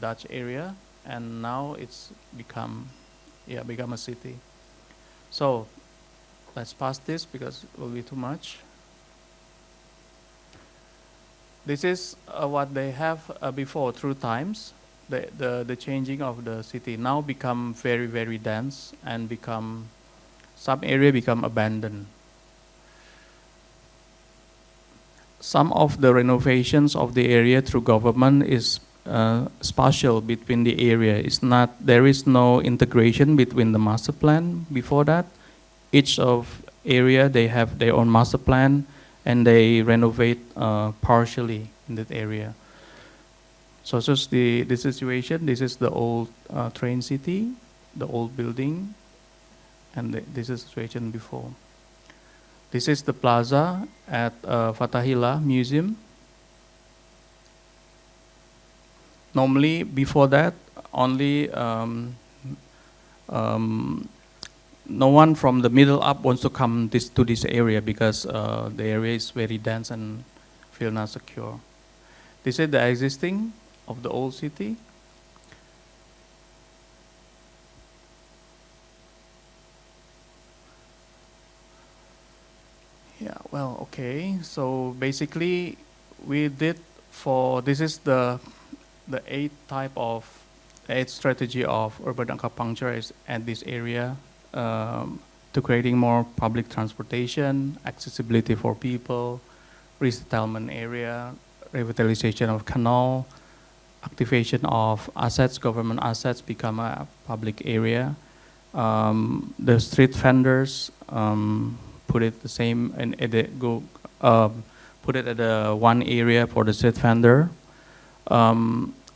S4: Dutch area, and now it's become a city. So let's pass this because it will be too much. This is what they have before through times. The changing of the city now become very, very dense and become some area become abandoned. Some of the renovations of the area through government is spatial between the area. It's not, there is no integration between the master plan before that. Each of area, they have their own master plan and they renovate partially in that area. So this is the situation. This is the old train city, the old building, and this is the situation before. This is the plaza at Fathahillah Museum. Normally, before that, only no one from the middle up wants to come to this area because the area is very dense and feel not secure. This is the existing of the old city. Yeah, well, okay. So basically, we did for, this is the eighth strategy of urban acupuncture is at this area to creating more public transportation, accessibility for people, resettlement area, revitalization of canal, activation of assets, government assets become a public area. The street vendors put it the same and put it at the one area for the street vendor,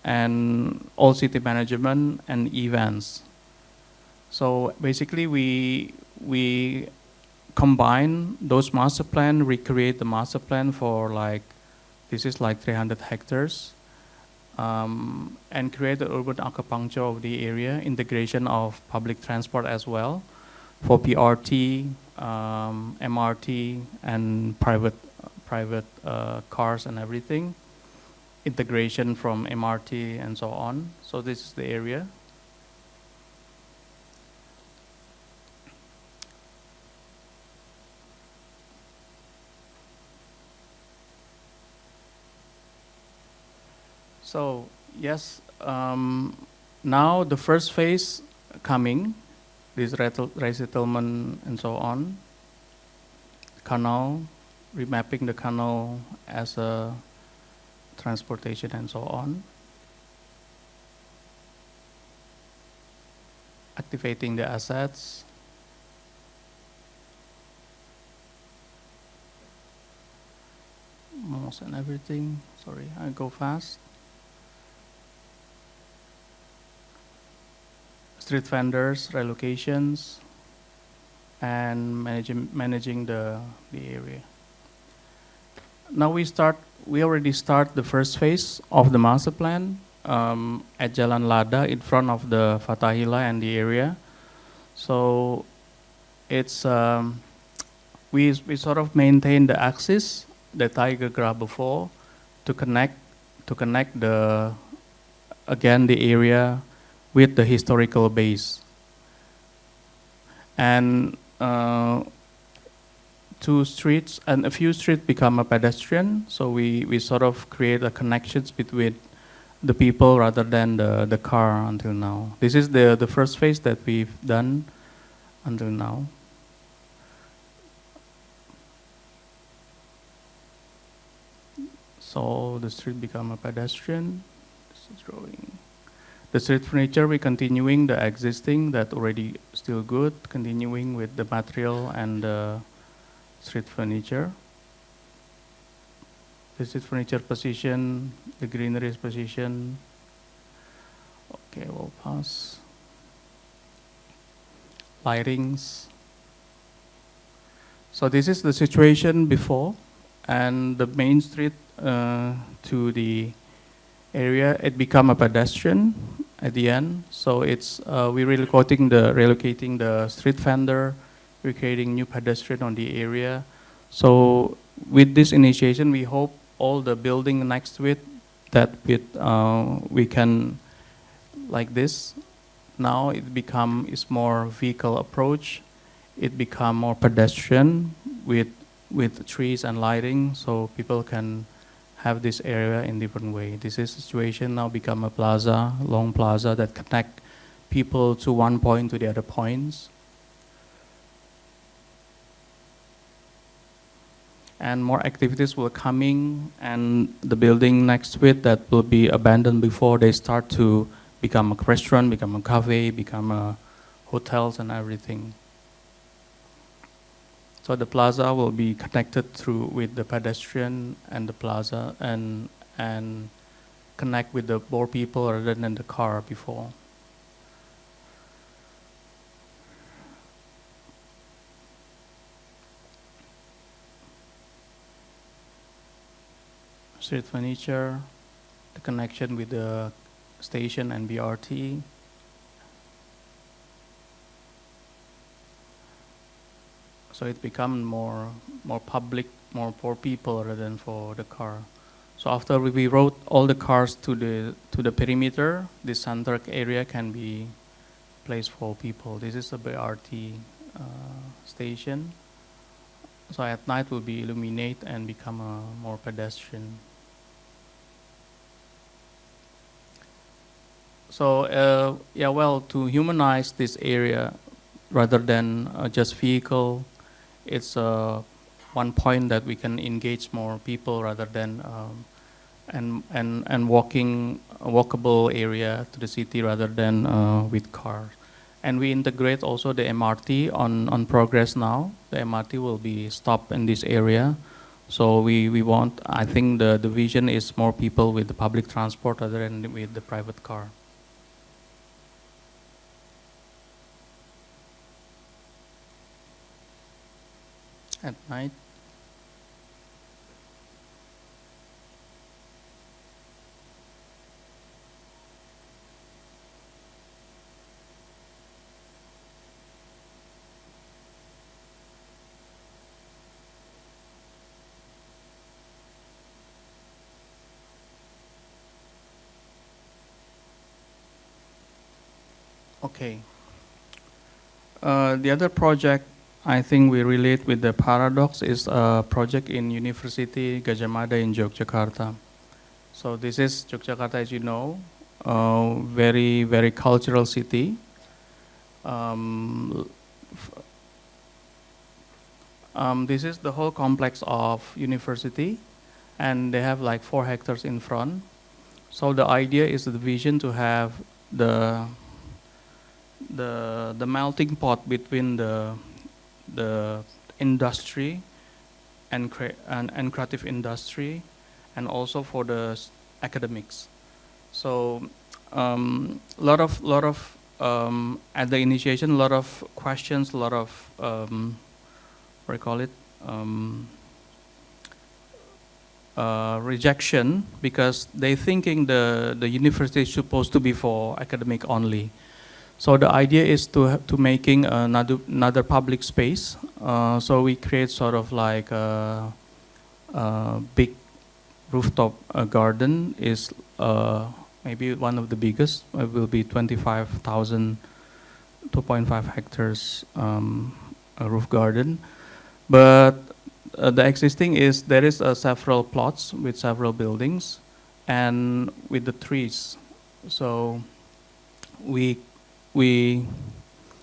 S4: and all city management and events. So basically, we combine those master plan, recreate the master plan for like, this is like 300 hectares, and create the urban acupuncture of the area, integration of public transport as well, for PRT, MRT, and private cars and everything, integration from MRT and so on. So this is the area. So yes, now the first phase coming, this resettlement and so on, canal, remapping the canal as a transportation and so on, activating the assets, malls and everything. Sorry, I go fast. Street vendors, relocations, and managing the area. Now we already start the first phase of the master plan at Jalan Lada in front of the Fathahillah and the area. So it's we sort of maintain the axis, the tiger graph before, to connect the area with the historical base. And two streets and a few streets become a pedestrian, so we sort of create a connections between the people rather than the car until now. This is the first phase that we've done until now. So the street become a pedestrian. This is drawing. The street furniture, we continuing the existing that already still good, continuing with the material and the street furniture. The street furniture position, the greenery is position. Okay, we'll pass. Lightings. So this is the situation before, and the main street to the area, it become a pedestrian at the end. So it's we're relocating the street vendor, we're creating new pedestrian on the area. So with this initiation, we hope all the building next to it that we can like this. Now it's more vehicle approach. It become more pedestrian with trees and lighting, so people can have this area in different way. This is situation now become a plaza, long plaza that connect people to one point to the other points. And more activities will coming, and the building next to it that will be abandoned before they start to become a restaurant, become a cafe, become a hotels and everything. So the plaza will be connected through with the pedestrian and the plaza and connect with the more people rather than the car before. Street furniture, the connection with the station and BRT. So it becomes more public, more for people rather than for the car. So after we route all the cars to the perimeter, this center area can be placed for people. This is a BRT station. So at night will be illuminate and become a more pedestrian. So yeah, well, to humanize this area rather than just vehicle, it's one point that we can engage more people rather than and walkable area to the city rather than with cars. And we integrate also the MRT on progress now. The MRT will be stopped in this area. So we want, I think the vision is more people with the public transport rather than with the private car. At night. Okay. The other project I think we relate with the Paradox is a project in University Gadjah Mada in Yogyakarta. So this is Yogyakarta, as you know, very, very cultural city. This is the whole complex of university, and they have like 4 hectares in front. So the idea is the vision to have the melting pot between the industry and creative industry, and also for the academics. So lot of at the initiation, a lot of questions, a lot of what do you call it, rejection, because they thinking the university is supposed to be for academic only. So the idea is to making another public space. So we create sort of like a big rooftop garden is maybe one of the biggest. It will be 25,000, 2.5 hectares a roof garden. But the existing is there is several plots with several buildings and with the trees. So we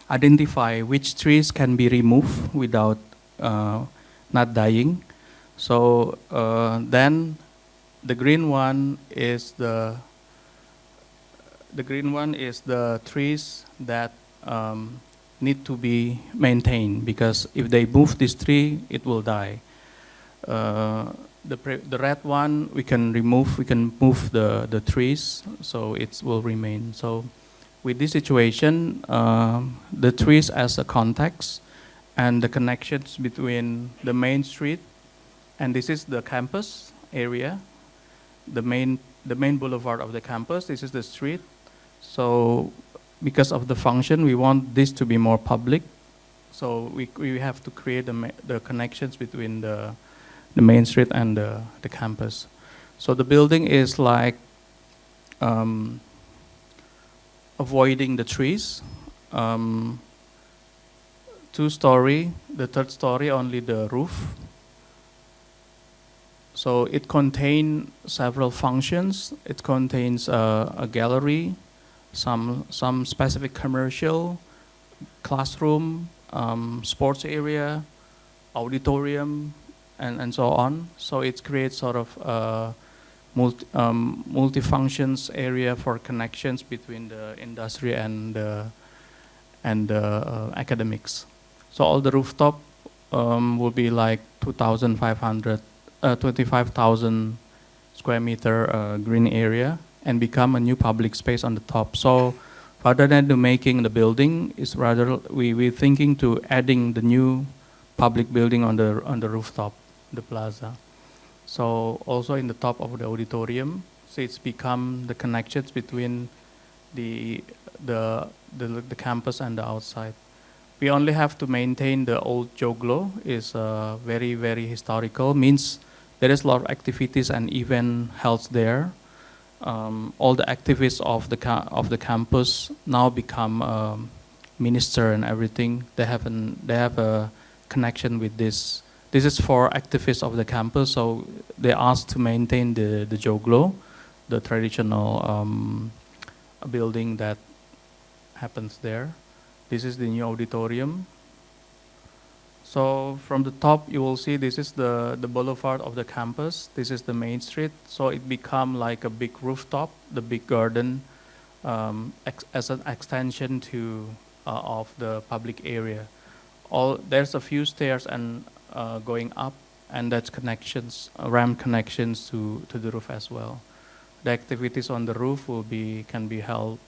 S4: identify which trees can be removed without not dying. So then the green one is the trees that need to be maintained, because if they move this tree, it will die. The red one we can move the trees, so it will remain. So with this situation, the trees as a context and the connections between the main street, and this is the campus area, the main boulevard of the campus, this is the street. So because of the function, we want this to be more public. So we have to create the connections between the main street and the campus. So the building is like avoiding the trees. 2-story, the 3rd story only the roof. So it contains several functions. It contains a gallery, some specific commercial, classroom, sports area, auditorium, and so on. So it creates sort of a multi-functions area for connections between the industry and academics. So all the rooftop will be like 25,000 square meter green area, and become a new public space on the top. So rather than making the building, is rather we're thinking to adding the new public building on the rooftop, the plaza. So also in the top of the auditorium, so it's become the connections between the campus and the outside. We only have to maintain the old joglo, is very, very historical, means there is a lot of activities and event held there. All the activists of the campus now become minister and everything. They have a connection with this. This is for activists of the campus, so they asked to maintain the joglo, the traditional building that happens there. This is the new auditorium. So from the top, you will see this is the boulevard of the campus. This is the main street. So it become like a big rooftop, the big garden, as an extension of the public area. There's a few stairs and going up, and that's connections, ramp connections to the roof as well. The activities on the roof can be held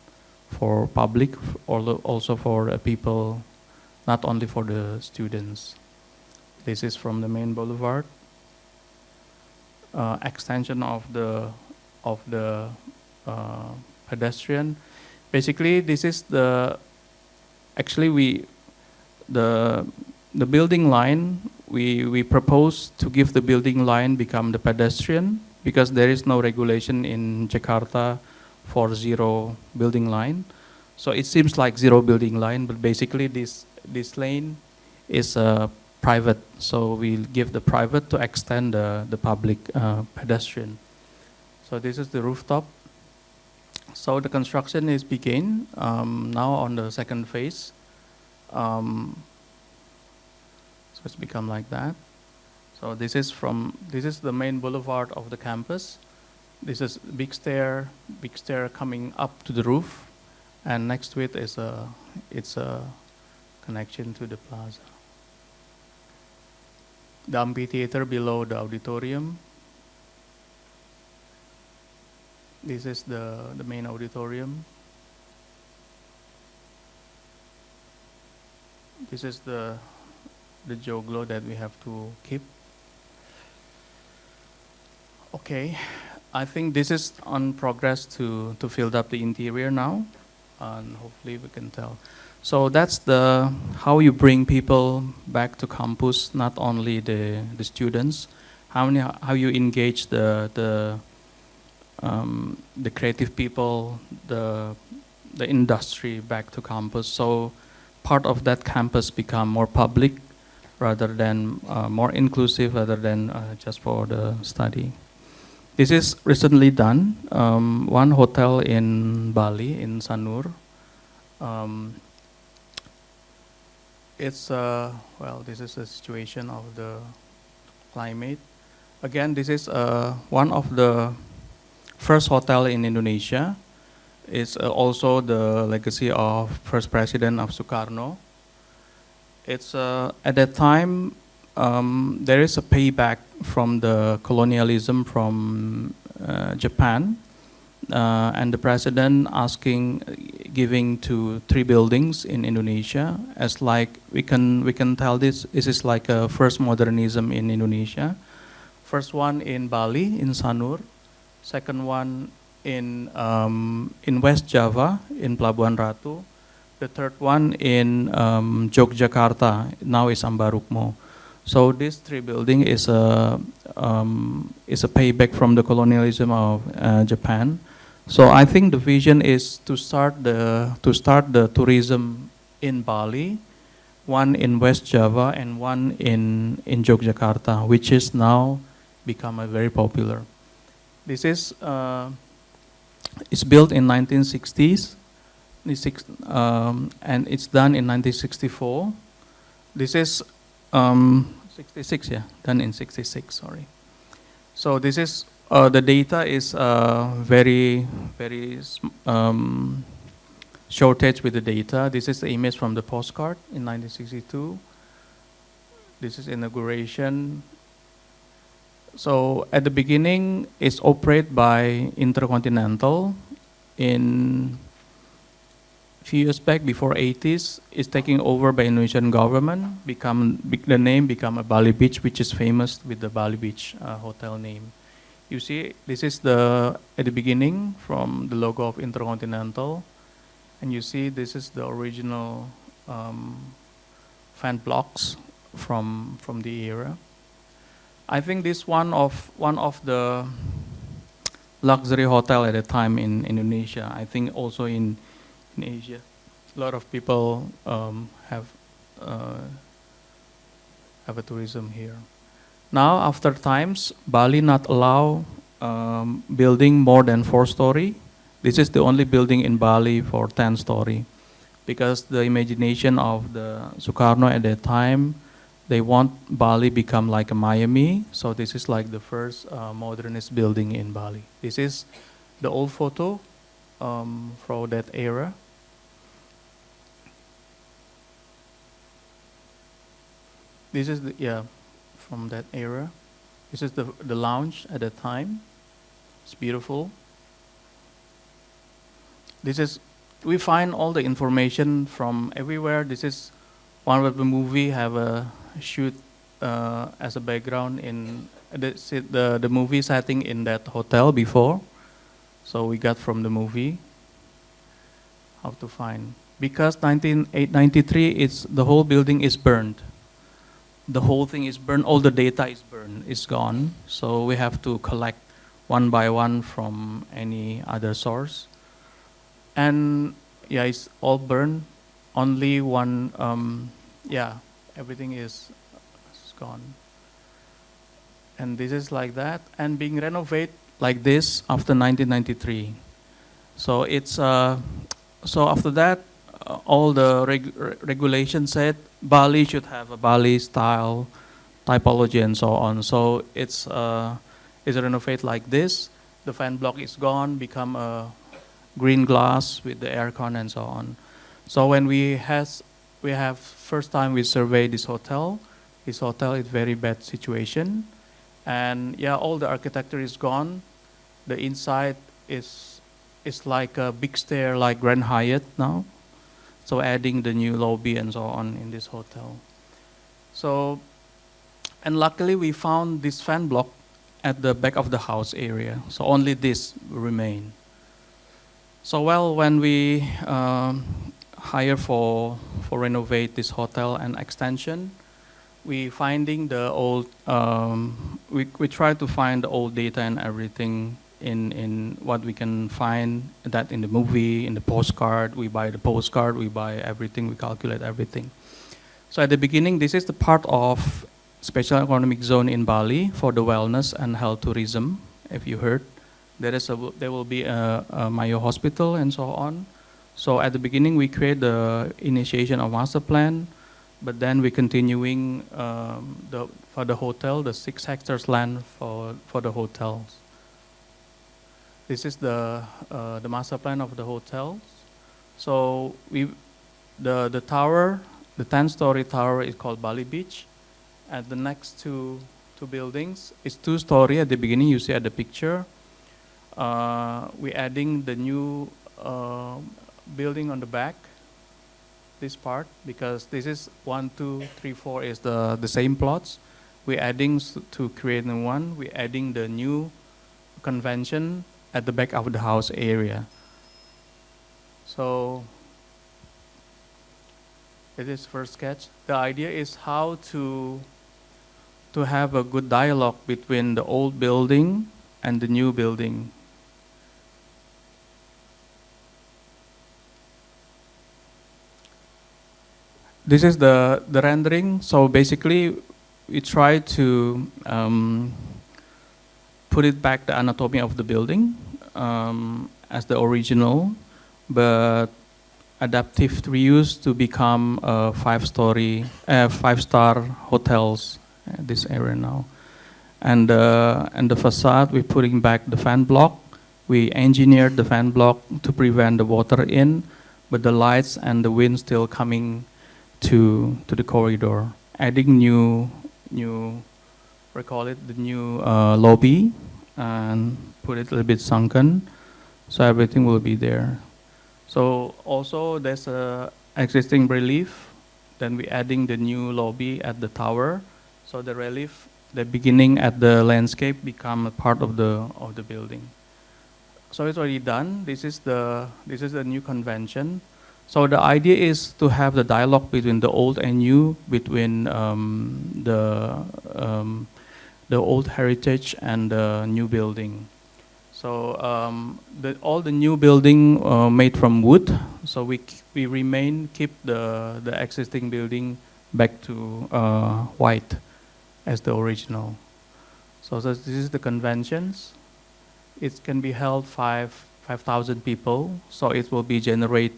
S4: for public, or also for people, not only for the students. This is from the main boulevard. Extension of the pedestrian. Basically, this is the building line. We propose to give the building line become the pedestrian, because there is no regulation in Jakarta for zero building line. So it seems like zero building line, but basically this lane is private. So we'll give the private to extend the public pedestrian. So this is the rooftop. So the construction is begun now on the 2nd phase. So it's become like that. So this is the main boulevard of the campus. This is big stair coming up to the roof, and next to it is it's a connection to the plaza. The amphitheater below the auditorium. This is the main auditorium. This is the joglo that we have to keep. Okay, I think this is on progress to fill up the interior now, and hopefully we can tell. So that's how you bring people back to campus, not only the students, how you engage the creative people, the industry back to campus. So part of that campus become more public, rather than more inclusive, rather than just for the study. This is recently done. One hotel in Bali, in Sanur. It's well, this is the situation of the climate. Again, this is one of the first hotel in Indonesia. It's also the legacy of first president of Sukarno. It's at that time there is a payback from the colonialism from Japan, and the president giving to 3 buildings in Indonesia as like we can tell this is like a first modernism in Indonesia. First one in Bali in Sanur, second one in West Java in Pelabuhan Ratu, the third one in Yogyakarta, now is Ambarukmo. So this 3 building is a payback from the colonialism of Japan. So I think the vision is to start the tourism in Bali, one in West Java and one in Yogyakarta, which is now become a very popular. This is it's built in 1960s, and it's done in 1964. This is 66, yeah, done in 66. Sorry. So this is the data is very shortage with the data. This is the image from the postcard in 1962. This is inauguration. So at the beginning, it's operated by Intercontinental. In few years back, before 80s, it's taken over by Indonesian government. The name become a Bali Beach, which is famous with the Bali Beach hotel name. You see, this is at the beginning from the logo of Intercontinental, and you see this is the original fan blocks from the era. I think this one of the luxury hotel at the time in Indonesia. I think also in Asia, a lot of people have a tourism here. Now, after times, Bali not allow building more than 4-story. This is the only building in Bali for 10-story, because the imagination of the Sukarno at that time, they want Bali become like a Miami. So this is like the first modernist building in Bali. This is the old photo from that era. This is from that era. This is the lounge at that time. It's beautiful. We find all the information from everywhere. This is one of the movie have a shoot as a background in the movie setting in that hotel before. So we got from the movie how to find. Because 1993, the whole building is burned. The whole thing is burned, all the data is burned, it's gone. So we have to collect one by one from any other source. And yeah, it's all burned. Only one, everything is gone. And this is like that, and being renovated like this after 1993. So it's, so after that, all the regulations said Bali should have a Bali style typology and so on. So it's renovated like this. The fan block is gone, become a green glass with the aircon and so on. So when we have first time we surveyed this hotel is very bad situation, and yeah, all the architecture is gone. The inside is like a big stair like Grand Hyatt now. So adding the new lobby and so on in this hotel. So, and luckily we found this fan block at the back of the house area. So only this remain. So well, when we hire for renovate this hotel and extension, we finding the old, we try to find the old data and everything in what we can find that in the movie, in the postcard. We buy the postcard, we buy everything, we calculate everything. So at the beginning, this is the part of special economic zone in Bali for the wellness and health tourism. If you heard, there will be a Mayo hospital and so on. So at the beginning, we create the initiation of master plan. but then we're continuing for the hotel, the 6 hectares land for the hotels. This is the master plan of the hotels. So the tower, the 10-story tower is called Bali Beach. And the next two buildings is 2-story at the beginning, you see at the picture. We're adding the new building on the back, this part, because this is 1, 2, 3, 4 is the same plots. We're adding to create a one. We're adding the new convention at the back of the house area. So it is first sketch. The idea is how to have a good dialogue between the old building and the new building. This is the rendering. So basically, we try to put it back the anatomy of the building as the original, but adaptive reuse to become a 5-star hotels in this area now. And the facade, we're putting back the fan block. We engineered the fan block to prevent the water in, but the lights and the wind still coming to the corridor. Adding new we call it the new lobby, and put it a little bit sunken, so everything will be there. So also there's a existing relief, then we're adding the new lobby at the tower. So the relief, the beginning at the landscape become a part of the building. So it's already done. This is the new convention. So the idea is to have the dialogue between the old and new, between the old heritage and the new building. So all the new building made from wood. So we keep the existing building back to white as the original. So this is the conventions. It can be held 5,000 people. So it will be generate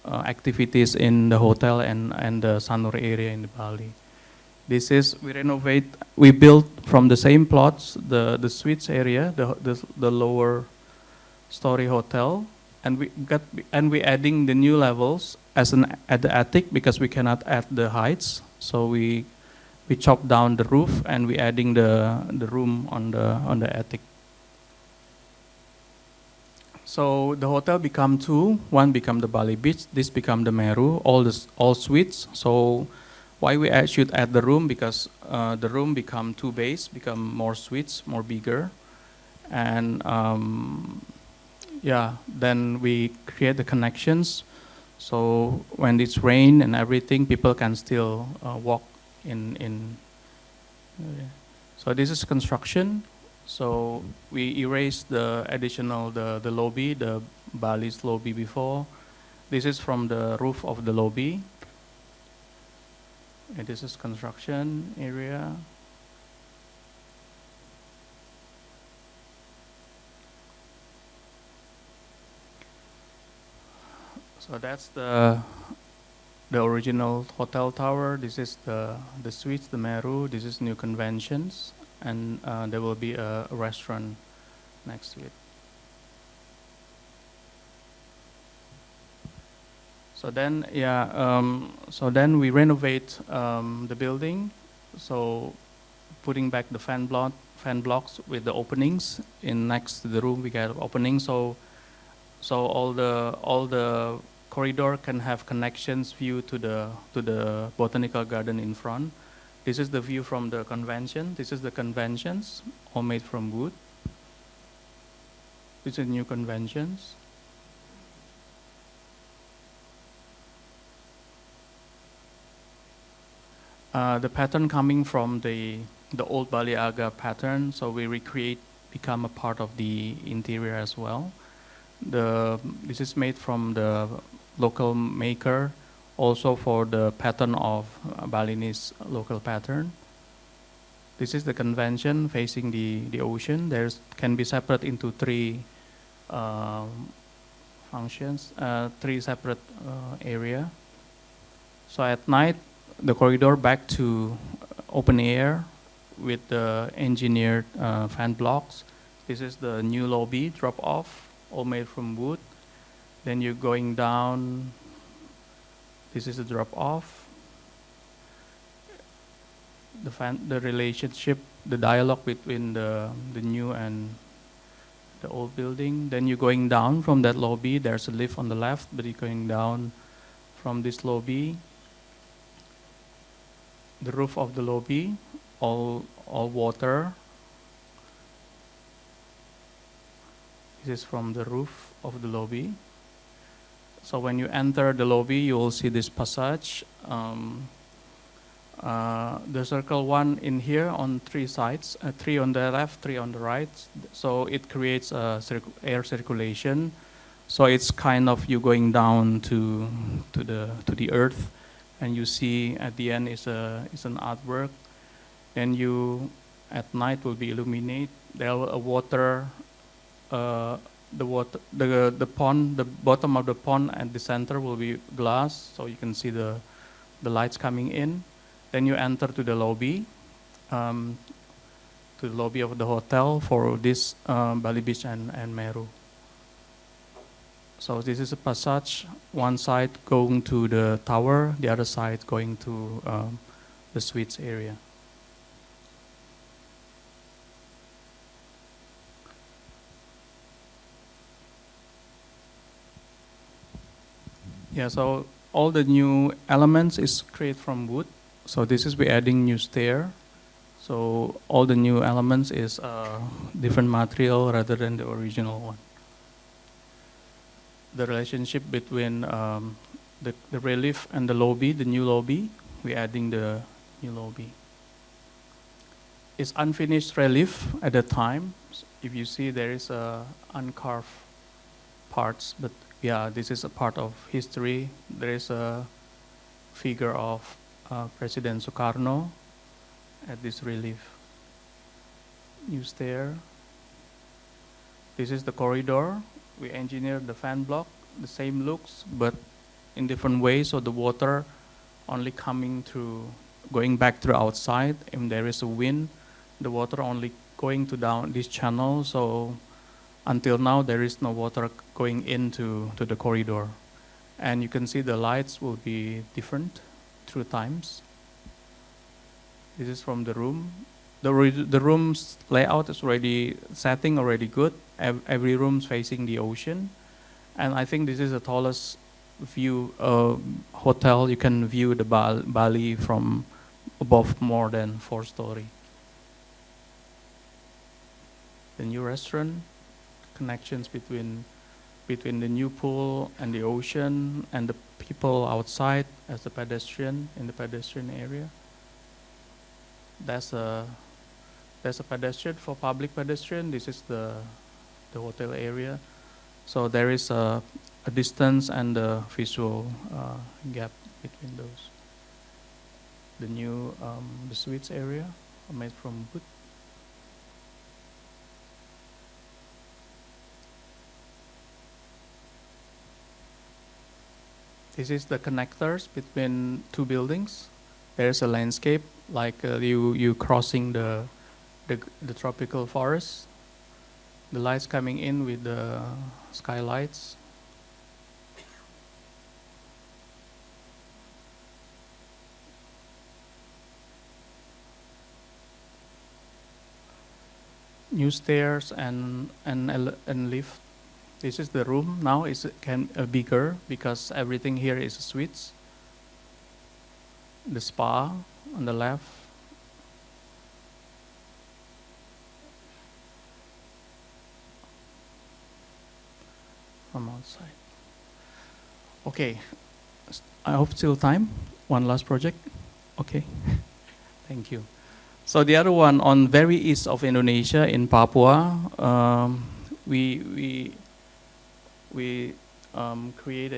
S4: activities in the hotel and the Sanur area in Bali. This is, we built from the same plots, the suites area, the lower story hotel, and we're adding the new levels at the attic, because we cannot add the heights. So we chop down the roof and we're adding the room on the attic. So the hotel become 2. One become the Bali Beach. This become the Meru. All suites. So why we should add the room? Because the room become 2 bays, become more suites, more bigger, and yeah. Then we create the connections. So when it's rain and everything, people can still walk in. So this is construction. So we erase the additional, the lobby, the Bali's lobby before. This is from the roof of the lobby. And this is construction area. So that's the original hotel tower. This is the suites, the Meru. This is new conventions. And there will be a restaurant next to it. So then, so then we renovate the building. So putting back the fan blocks with the openings in next to the room. We get openings. So all the corridor can have connections view to the botanical garden in front. This is the view from the convention. This is the conventions, all made from wood. These are new conventions. The pattern coming from the old Bali Aga pattern, so we recreate, become a part of the interior as well. This is made from the local maker, also for the pattern of Balinese local pattern. This is the convention facing the ocean. There's can be separate into 3 functions, 3 separate area. So at night, the corridor back to open air with the engineered fan blocks. This is the new lobby drop off, all made from wood. Then you're going down. This is the drop off. The relationship, the dialogue between the new and the old building. Then you're going down from that lobby. There's a lift on the left, but you're going down from this lobby. The roof of the lobby, all water. This is from the roof of the lobby. So when you enter the lobby, you will see this passage. The circle one in here on 3 sides, 3 on the left, 3 on the right. So it creates air circulation. So it's kind of you going down to the earth, and you see at the end is an artwork. Then you at night will be illuminated. There will a water. The pond, the bottom of the pond and the center will be glass, so you can see the lights coming in. Then you enter to the lobby, of the hotel for this Bali Beach and Meru. So this is a passage, one side going to the tower, the other side going to the suites area. Yeah, so all the new elements is created from wood. So this is we're adding new stair. So all the new elements is different material rather than the original one. The relationship between the relief and the lobby, the new lobby, we're adding the new lobby. It's unfinished relief at the time. If you see, there is uncarved parts, but yeah, this is a part of history. There is a figure of President Sukarno at this relief. New stair. This is the corridor. We engineered the fan block, the same looks, but in different ways. So the water only coming through, going back through outside. If there is a wind, the water only going to down this channel. So until now, there is no water going into the corridor. And you can see the lights will be different through times. This is from the room. The room's layout is already setting already good. Every room's facing the ocean. And I think this is the tallest view hotel. You can view the Bali from above more than 4-story. The new restaurant, connections between the new pool and the ocean and the people outside as the pedestrian in the pedestrian area. That's a pedestrian for public pedestrian. This is the hotel area. So there is a distance and a visual gap between those. The new the suites area are made from wood. This is the connectors between 2 buildings. There's a landscape like you crossing the tropical forest. The lights coming in with the skylights. New stairs and lift. This is the room now. It's bigger because everything here is suites. The spa on the left. From outside. Okay, I hope still time. One last project. Okay, thank you. So the other one on very east of Indonesia in Papua, we create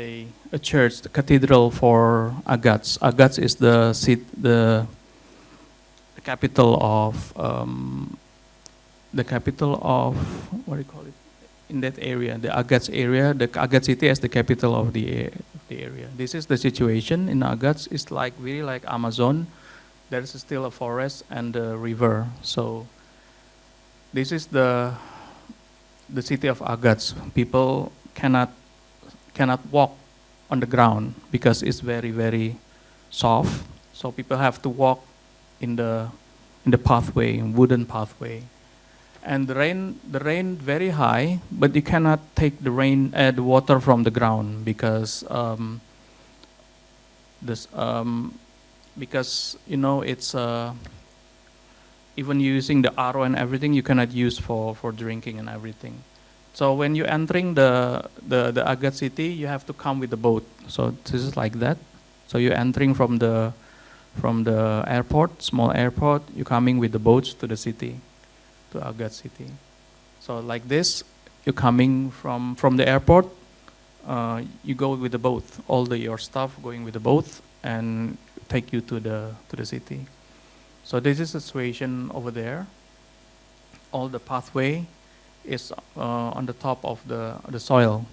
S4: a church, the cathedral for Agats. Agats is the capital of what do you call it? in that area, the Agats area, the Agats city as the capital of the area. This is the situation in Agats. It's like really like Amazon. There is still a forest and a river. So this is the city of Agats. People cannot walk on the ground because it's very, very soft. So people have to walk in the pathway, wooden pathway. And the rain very high, but you cannot take the the water from the ground because you know it's even using the RO and everything you cannot use for drinking and everything. So when you're entering the Agat city, you have to come with the boat. So this is like that. So you're entering from the airport, small airport. You're coming with the boats to the city, to Agat city. So like this, you're coming from the airport. You go with the boat. All your stuff going with the boat and take you to the city. So this is the situation over there. All the pathway is on the top of the soil.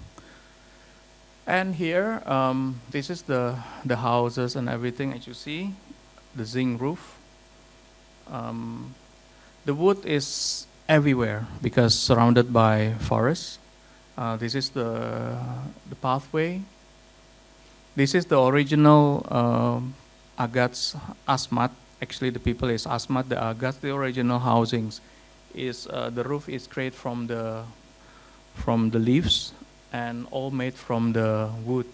S4: And here, this is the houses and everything, as you see, the zinc roof. The wood is everywhere because surrounded by forests. This is the pathway. This is the original Agats Asmat. Actually, the people is Asmat. The Agats, the original housings, is the roof is created from the leaves and all made from the wood.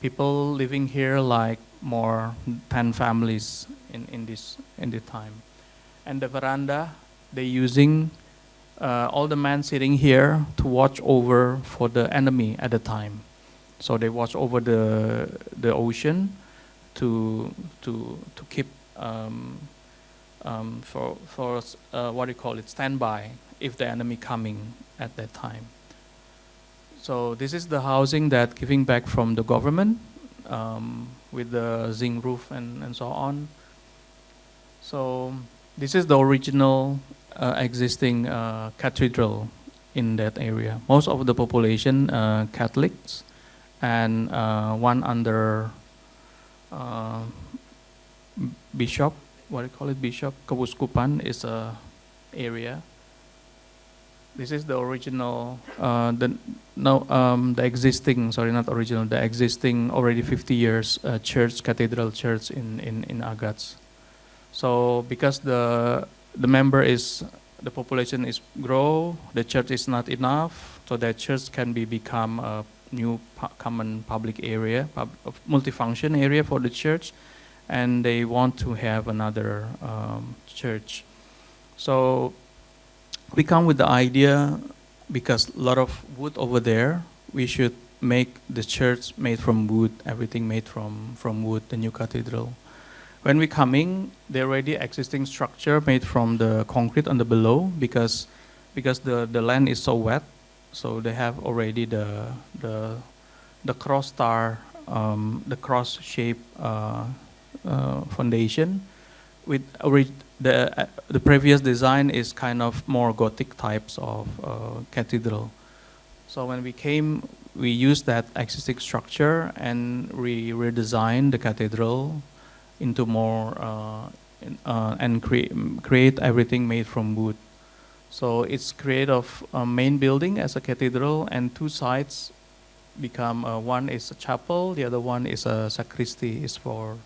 S4: People living here like more 10 families in the time. And the veranda, they using all the men sitting here to watch over for the enemy at the time. So they watch over the ocean to keep for what do you call it, standby if the enemy coming at that time. So this is the housing that giving back from the government with the zinc roof and so on. So this is the original existing cathedral in that area. Most of the population Catholics, and one under bishop, what do you call it, bishop Kewuskupan is a area. This is the original, the existing, sorry, not original, the existing already 50 years church, cathedral church in Agats. So because the population is grow, the church is not enough, so that church can become a new common public area, multifunction area for the church, and they want to have another church. So we come with the idea, because a lot of wood over there, we should make the church made from wood, everything made from wood, the new cathedral. When we coming, there already existing structure made from the concrete on the below, because the land is so wet, so they have already the cross star, the cross shape foundation. With the previous design is kind of more Gothic types of cathedral. So when we came, we used that existing structure and we redesigned the cathedral into more and create everything made from wood. So it's create of a main building as a cathedral, and two sides become one is a chapel, the other one is a sacristy, is for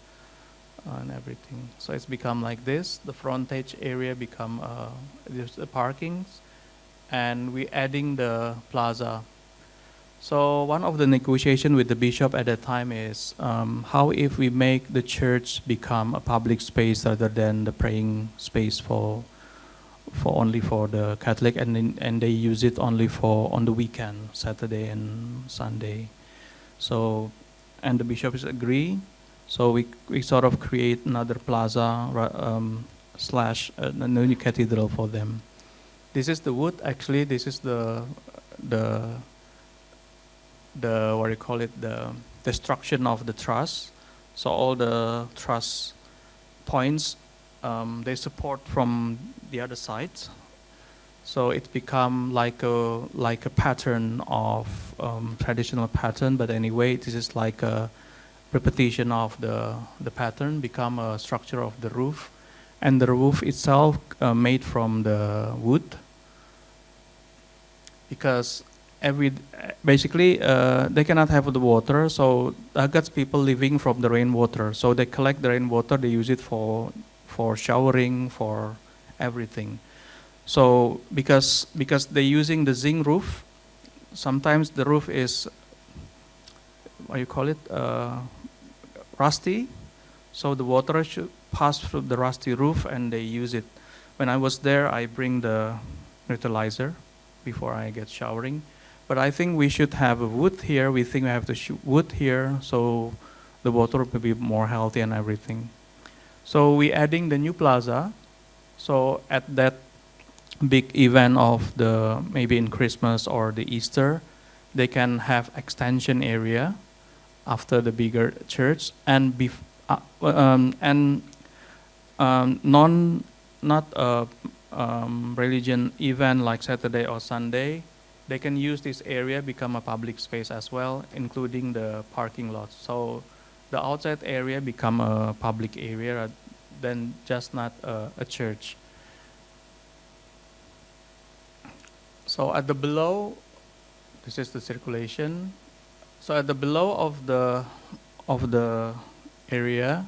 S4: and everything. So it's become like this. The frontage area become there's the parkings, and we adding the plaza. So one of the negotiation with the bishop at that time is how if we make the church become a public space rather than the praying space for only for the Catholic, and they use it only for on the weekend, Saturday and Sunday. So, and the bishop is agree. So we sort of create another plaza slash a new cathedral for them. This is the wood. Actually, this is the what do you call it, the destruction of the truss. So all the truss points they support from the other side. So it become like a pattern of traditional pattern, but anyway, this is like a repetition of the pattern, become a structure of the roof, and the roof itself made from the wood, because basically they cannot have the water, so Dagat's people living from the rainwater, so they collect the rainwater, they use it for showering, for everything. So because they're using the zinc roof, sometimes the roof is, what you call it, rusty, so the water should pass through the rusty roof and they use it. When I was there, I bring the neutralizer before I get showering. But I think we should have a wood here. We think we have the wood here, so the water will be more healthy and everything. So we adding the new plaza. So at that big event of the, maybe in Christmas or the Easter, they can have extension area after the bigger church, and not a religion event like Saturday or Sunday, they can use this area, become a public space as well, including the parking lot. So the outside area become a public area, then just not a church. So at the below, this is the circulation. So at the below of the area,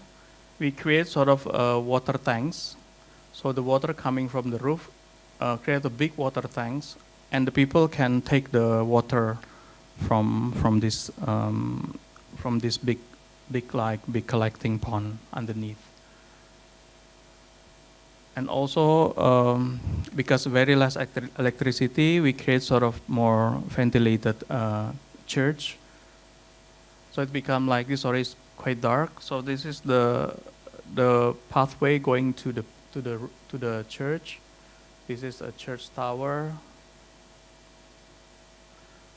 S4: we create sort of water tanks. So the water coming from the roof create a big water tanks, and the people can take the water from this big collecting pond underneath. And also, because very less electricity, we create sort of more ventilated church. So it become like this, or it's quite dark. So this is the pathway going to the church. This is a church tower.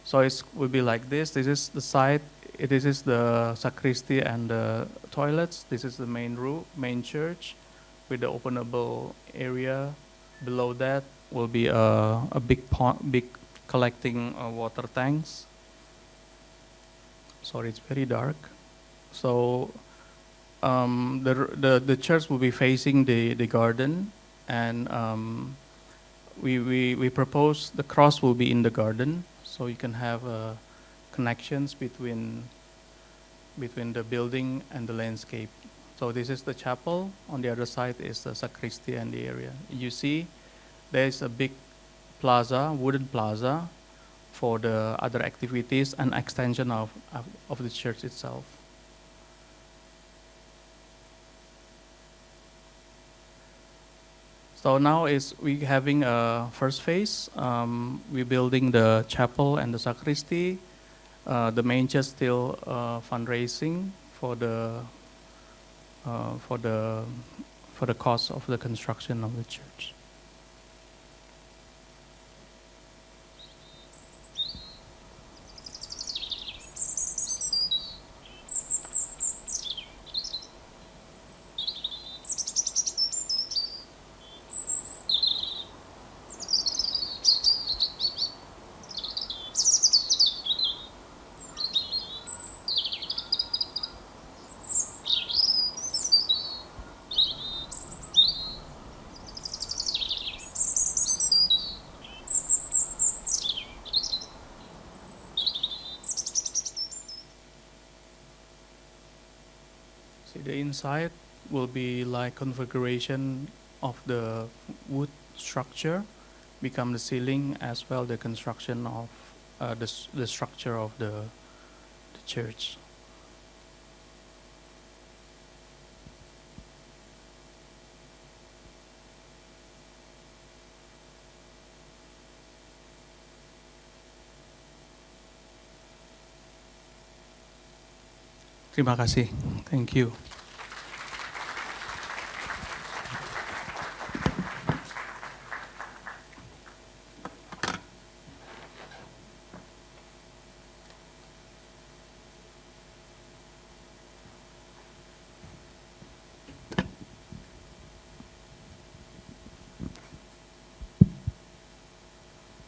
S4: So it will be like this. This is the side. This is the sacristy and the toilets. This is the main church, with the openable area. Below that will be a big collecting water tanks. Sorry, it's very dark. So the church will be facing the garden, and we propose the cross will be in the garden, so you can have connections between the building and the landscape. So this is the chapel. On the other side is the sacristy and the area. You see, there is a big plaza, wooden plaza, for the other activities and extension of the church itself. So now we having a first phase. We're building the chapel and the sacristy. The main church still fundraising for the cost of the construction of the church. See, the inside will be like configuration of the wood structure, become the ceiling as well, the construction of the structure of the church. Terima kasih. Thank you.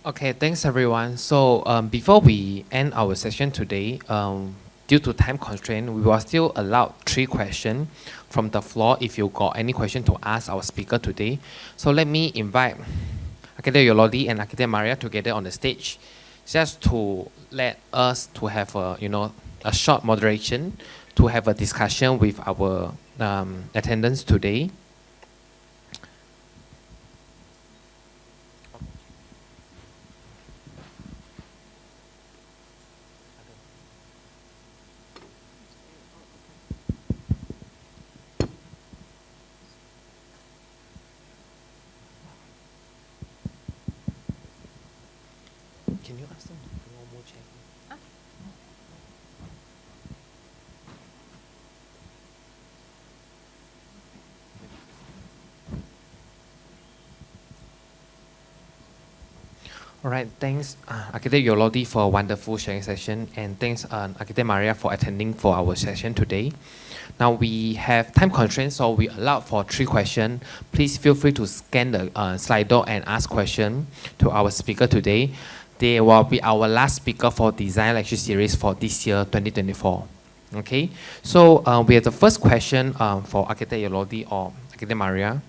S1: Okay, thanks everyone. So before we end our session today, due to time constraint, we will still allow 3 questions from the floor if you got any question to ask our speaker today. So let me invite Architect Yolodi and Architect Maria together on the stage, just to let us to have a short moderation, to have a discussion with our attendants today. Can you ask them to bring one more chair? All right, thanks Architect Yolodi for a wonderful sharing session, and thanks Architect Maria for attending for our session today. Now we have time constraints, so we allow for 3 questions. Please feel free to scan the Slido and ask questions to our speaker today. They will be our last speaker for Design Lecture Series for this year, 2024. Okay, so we have the first question for Architect Yolodi or Architect Maria.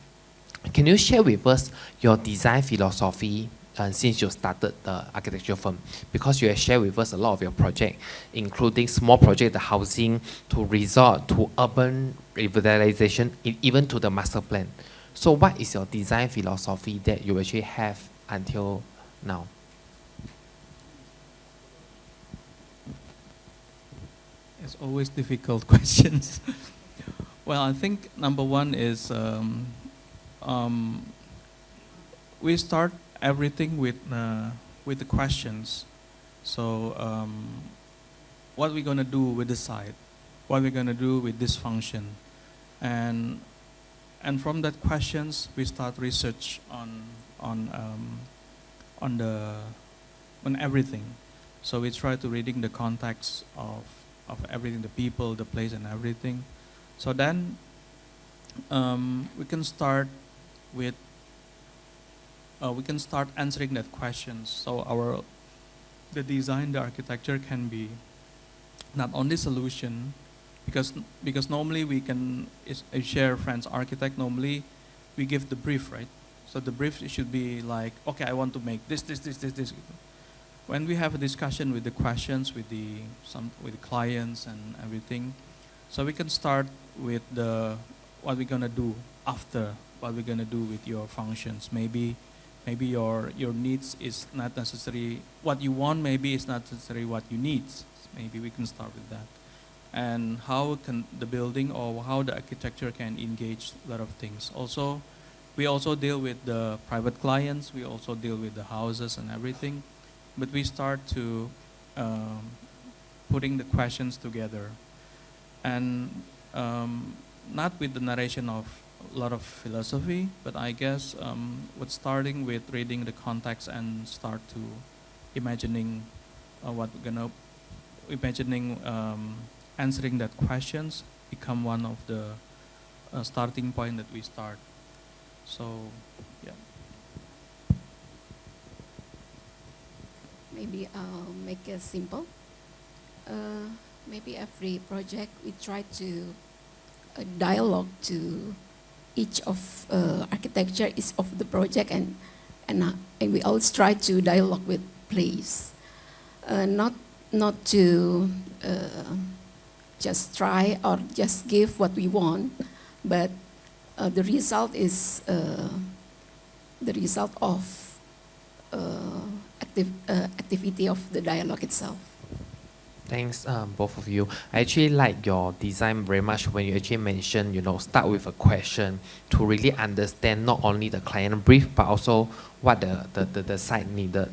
S1: Can you share with us your design philosophy since you started the architecture firm? Because you have shared with us a lot of your projects, including small project, the housing, to resort, to urban revitalization, even to the master plan. So what is your design philosophy that you actually have until now?
S4: It's always difficult questions. Well, I think number one is we start everything with the questions. So what we're gonna do with the site, what we're gonna do with this function, and from that questions we start research on everything. So we try to reading the context of everything, the people, the place, and everything. So then we can start with we can start answering that questions. So the design, the architecture can be not only solution, because normally we can share friends architect. Normally we give the brief, right? So the brief should be like, okay, I want to make this. When we have a discussion with the questions with the clients and everything, so we can start with what we're gonna do after, what we're gonna do with your functions. Maybe your needs is not necessary what you want. Maybe it's not necessarily what you need. Maybe we can start with that, and how can the building or how the architecture can engage a lot of things. Also, we also deal with the private clients. We also deal with the houses and everything. But we start to putting the questions together, and not with the narration of a lot of philosophy, but I guess with starting with reading the context and start to imagining answering that questions become one of the starting point that we start. So, yeah.
S5: Maybe I'll make it simple. Maybe every project we try to dialogue to each of architecture is of the project, and we always try to dialogue with place, not to just try or just give what we want, but the result is the result of activity of the dialogue itself.
S1: Thanks, both of you. I actually like your design very much when you actually mention, start with a question to really understand not only the client brief, but also what the site needed.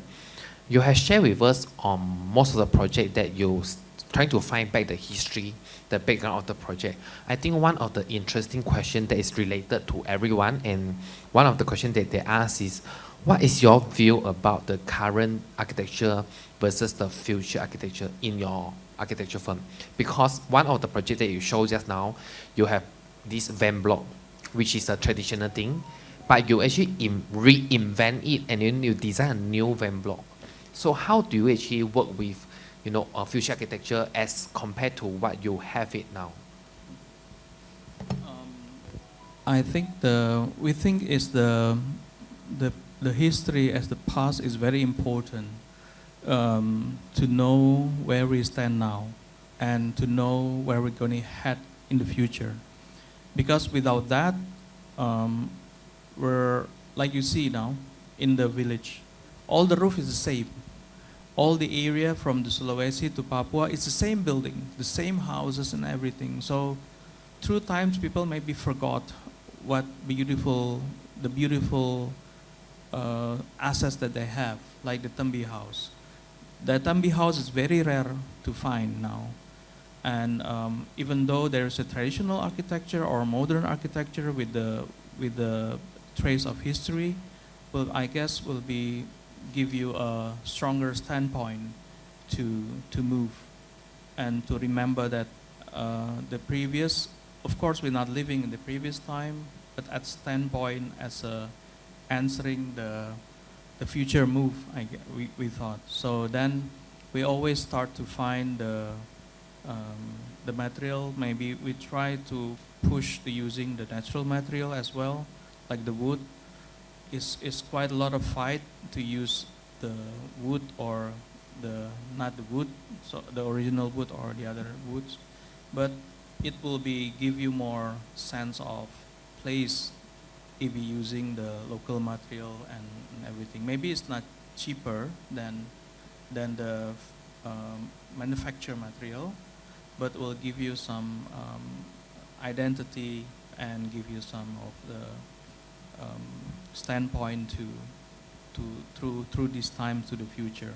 S1: You have shared with us on most of the project that you trying to find back the history, the background of the project. I think one of the interesting questions that is related to everyone, and one of the questions that they ask is, what is your view about the current architecture versus the future architecture in your architecture firm? Because one of the projects that you showed just now, you have this van block, which is a traditional thing, but you actually reinvent it and then you design a new van block. So how do you actually work with, future architecture as compared to what you have it now?
S4: I think we think is the history as the past is very important to know where we stand now and to know where we're going to head in the future. Because without that, we're like you see now in the village, all the roof is the same. All the area from the Sulawesi to Papua, it's the same building, the same houses and everything. So through times, people maybe forgot what the beautiful assets that they have, like the Tambi house. The Tambi house is very rare to find now. And even though there's a traditional architecture or modern architecture with the trace of history, well, I guess will give you a stronger standpoint to move and to remember that the previous, of course we're not living in the previous time, but at standpoint as answering the future move, we thought. So then we always start to find the material. Maybe we try to push the using the natural material as well, like the wood. Is quite a lot of fight to use the wood or not the wood, so the original wood or the other woods, but it will give you more sense of place if you're using the local material and everything. Maybe it's not cheaper than the manufactured material, but will give you some identity and give you some of the standpoint through this time to the future.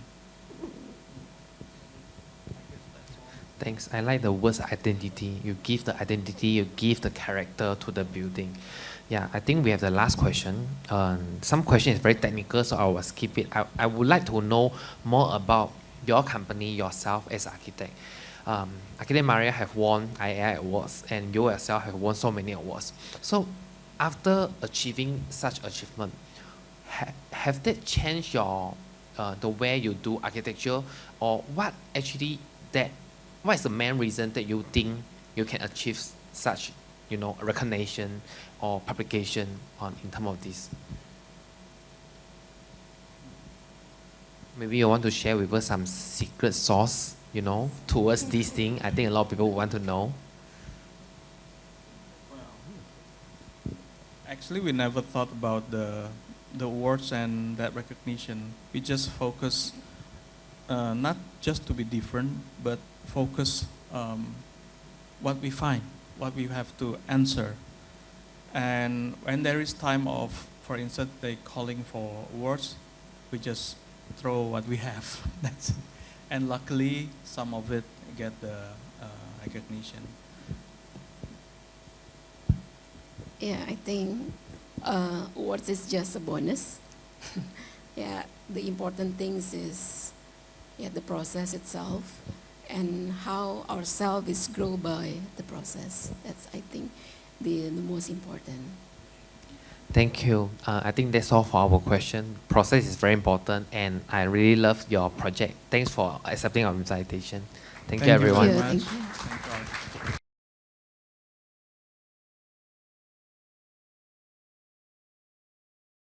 S1: Thanks. I like the words identity. You give the identity, you give the character to the building. Yeah, I think we have the last question. Some question is very technical, so I will skip it. I would like to know more about your company, yourself as architect. Architect Maria have won IAI awards, and you yourself have won so many awards. So, after achieving such achievement, have that changed your the way you do architecture, or what is the main reason that you think you can achieve such, recognition or publication in terms of this? Maybe you want to share with us some secret sauce, towards this thing. I think a lot of people want to know.
S4: Actually, we never thought about the awards and that recognition. We just focus not just to be different, but focus what we find, what we have to answer. And when there is time of, for instance, they calling for awards, we just throw what we have. That's it. And luckily, some of it get the recognition.
S5: Yeah, I think awards is just a bonus. Yeah, the important things is the process itself and how ourselves is grow by the process. That's, I think, the most important.
S1: Thank you. I think that's all for our question. Process is very important, and I really love your project. Thanks for accepting our invitation. Thank you, everyone.
S5: Thank you.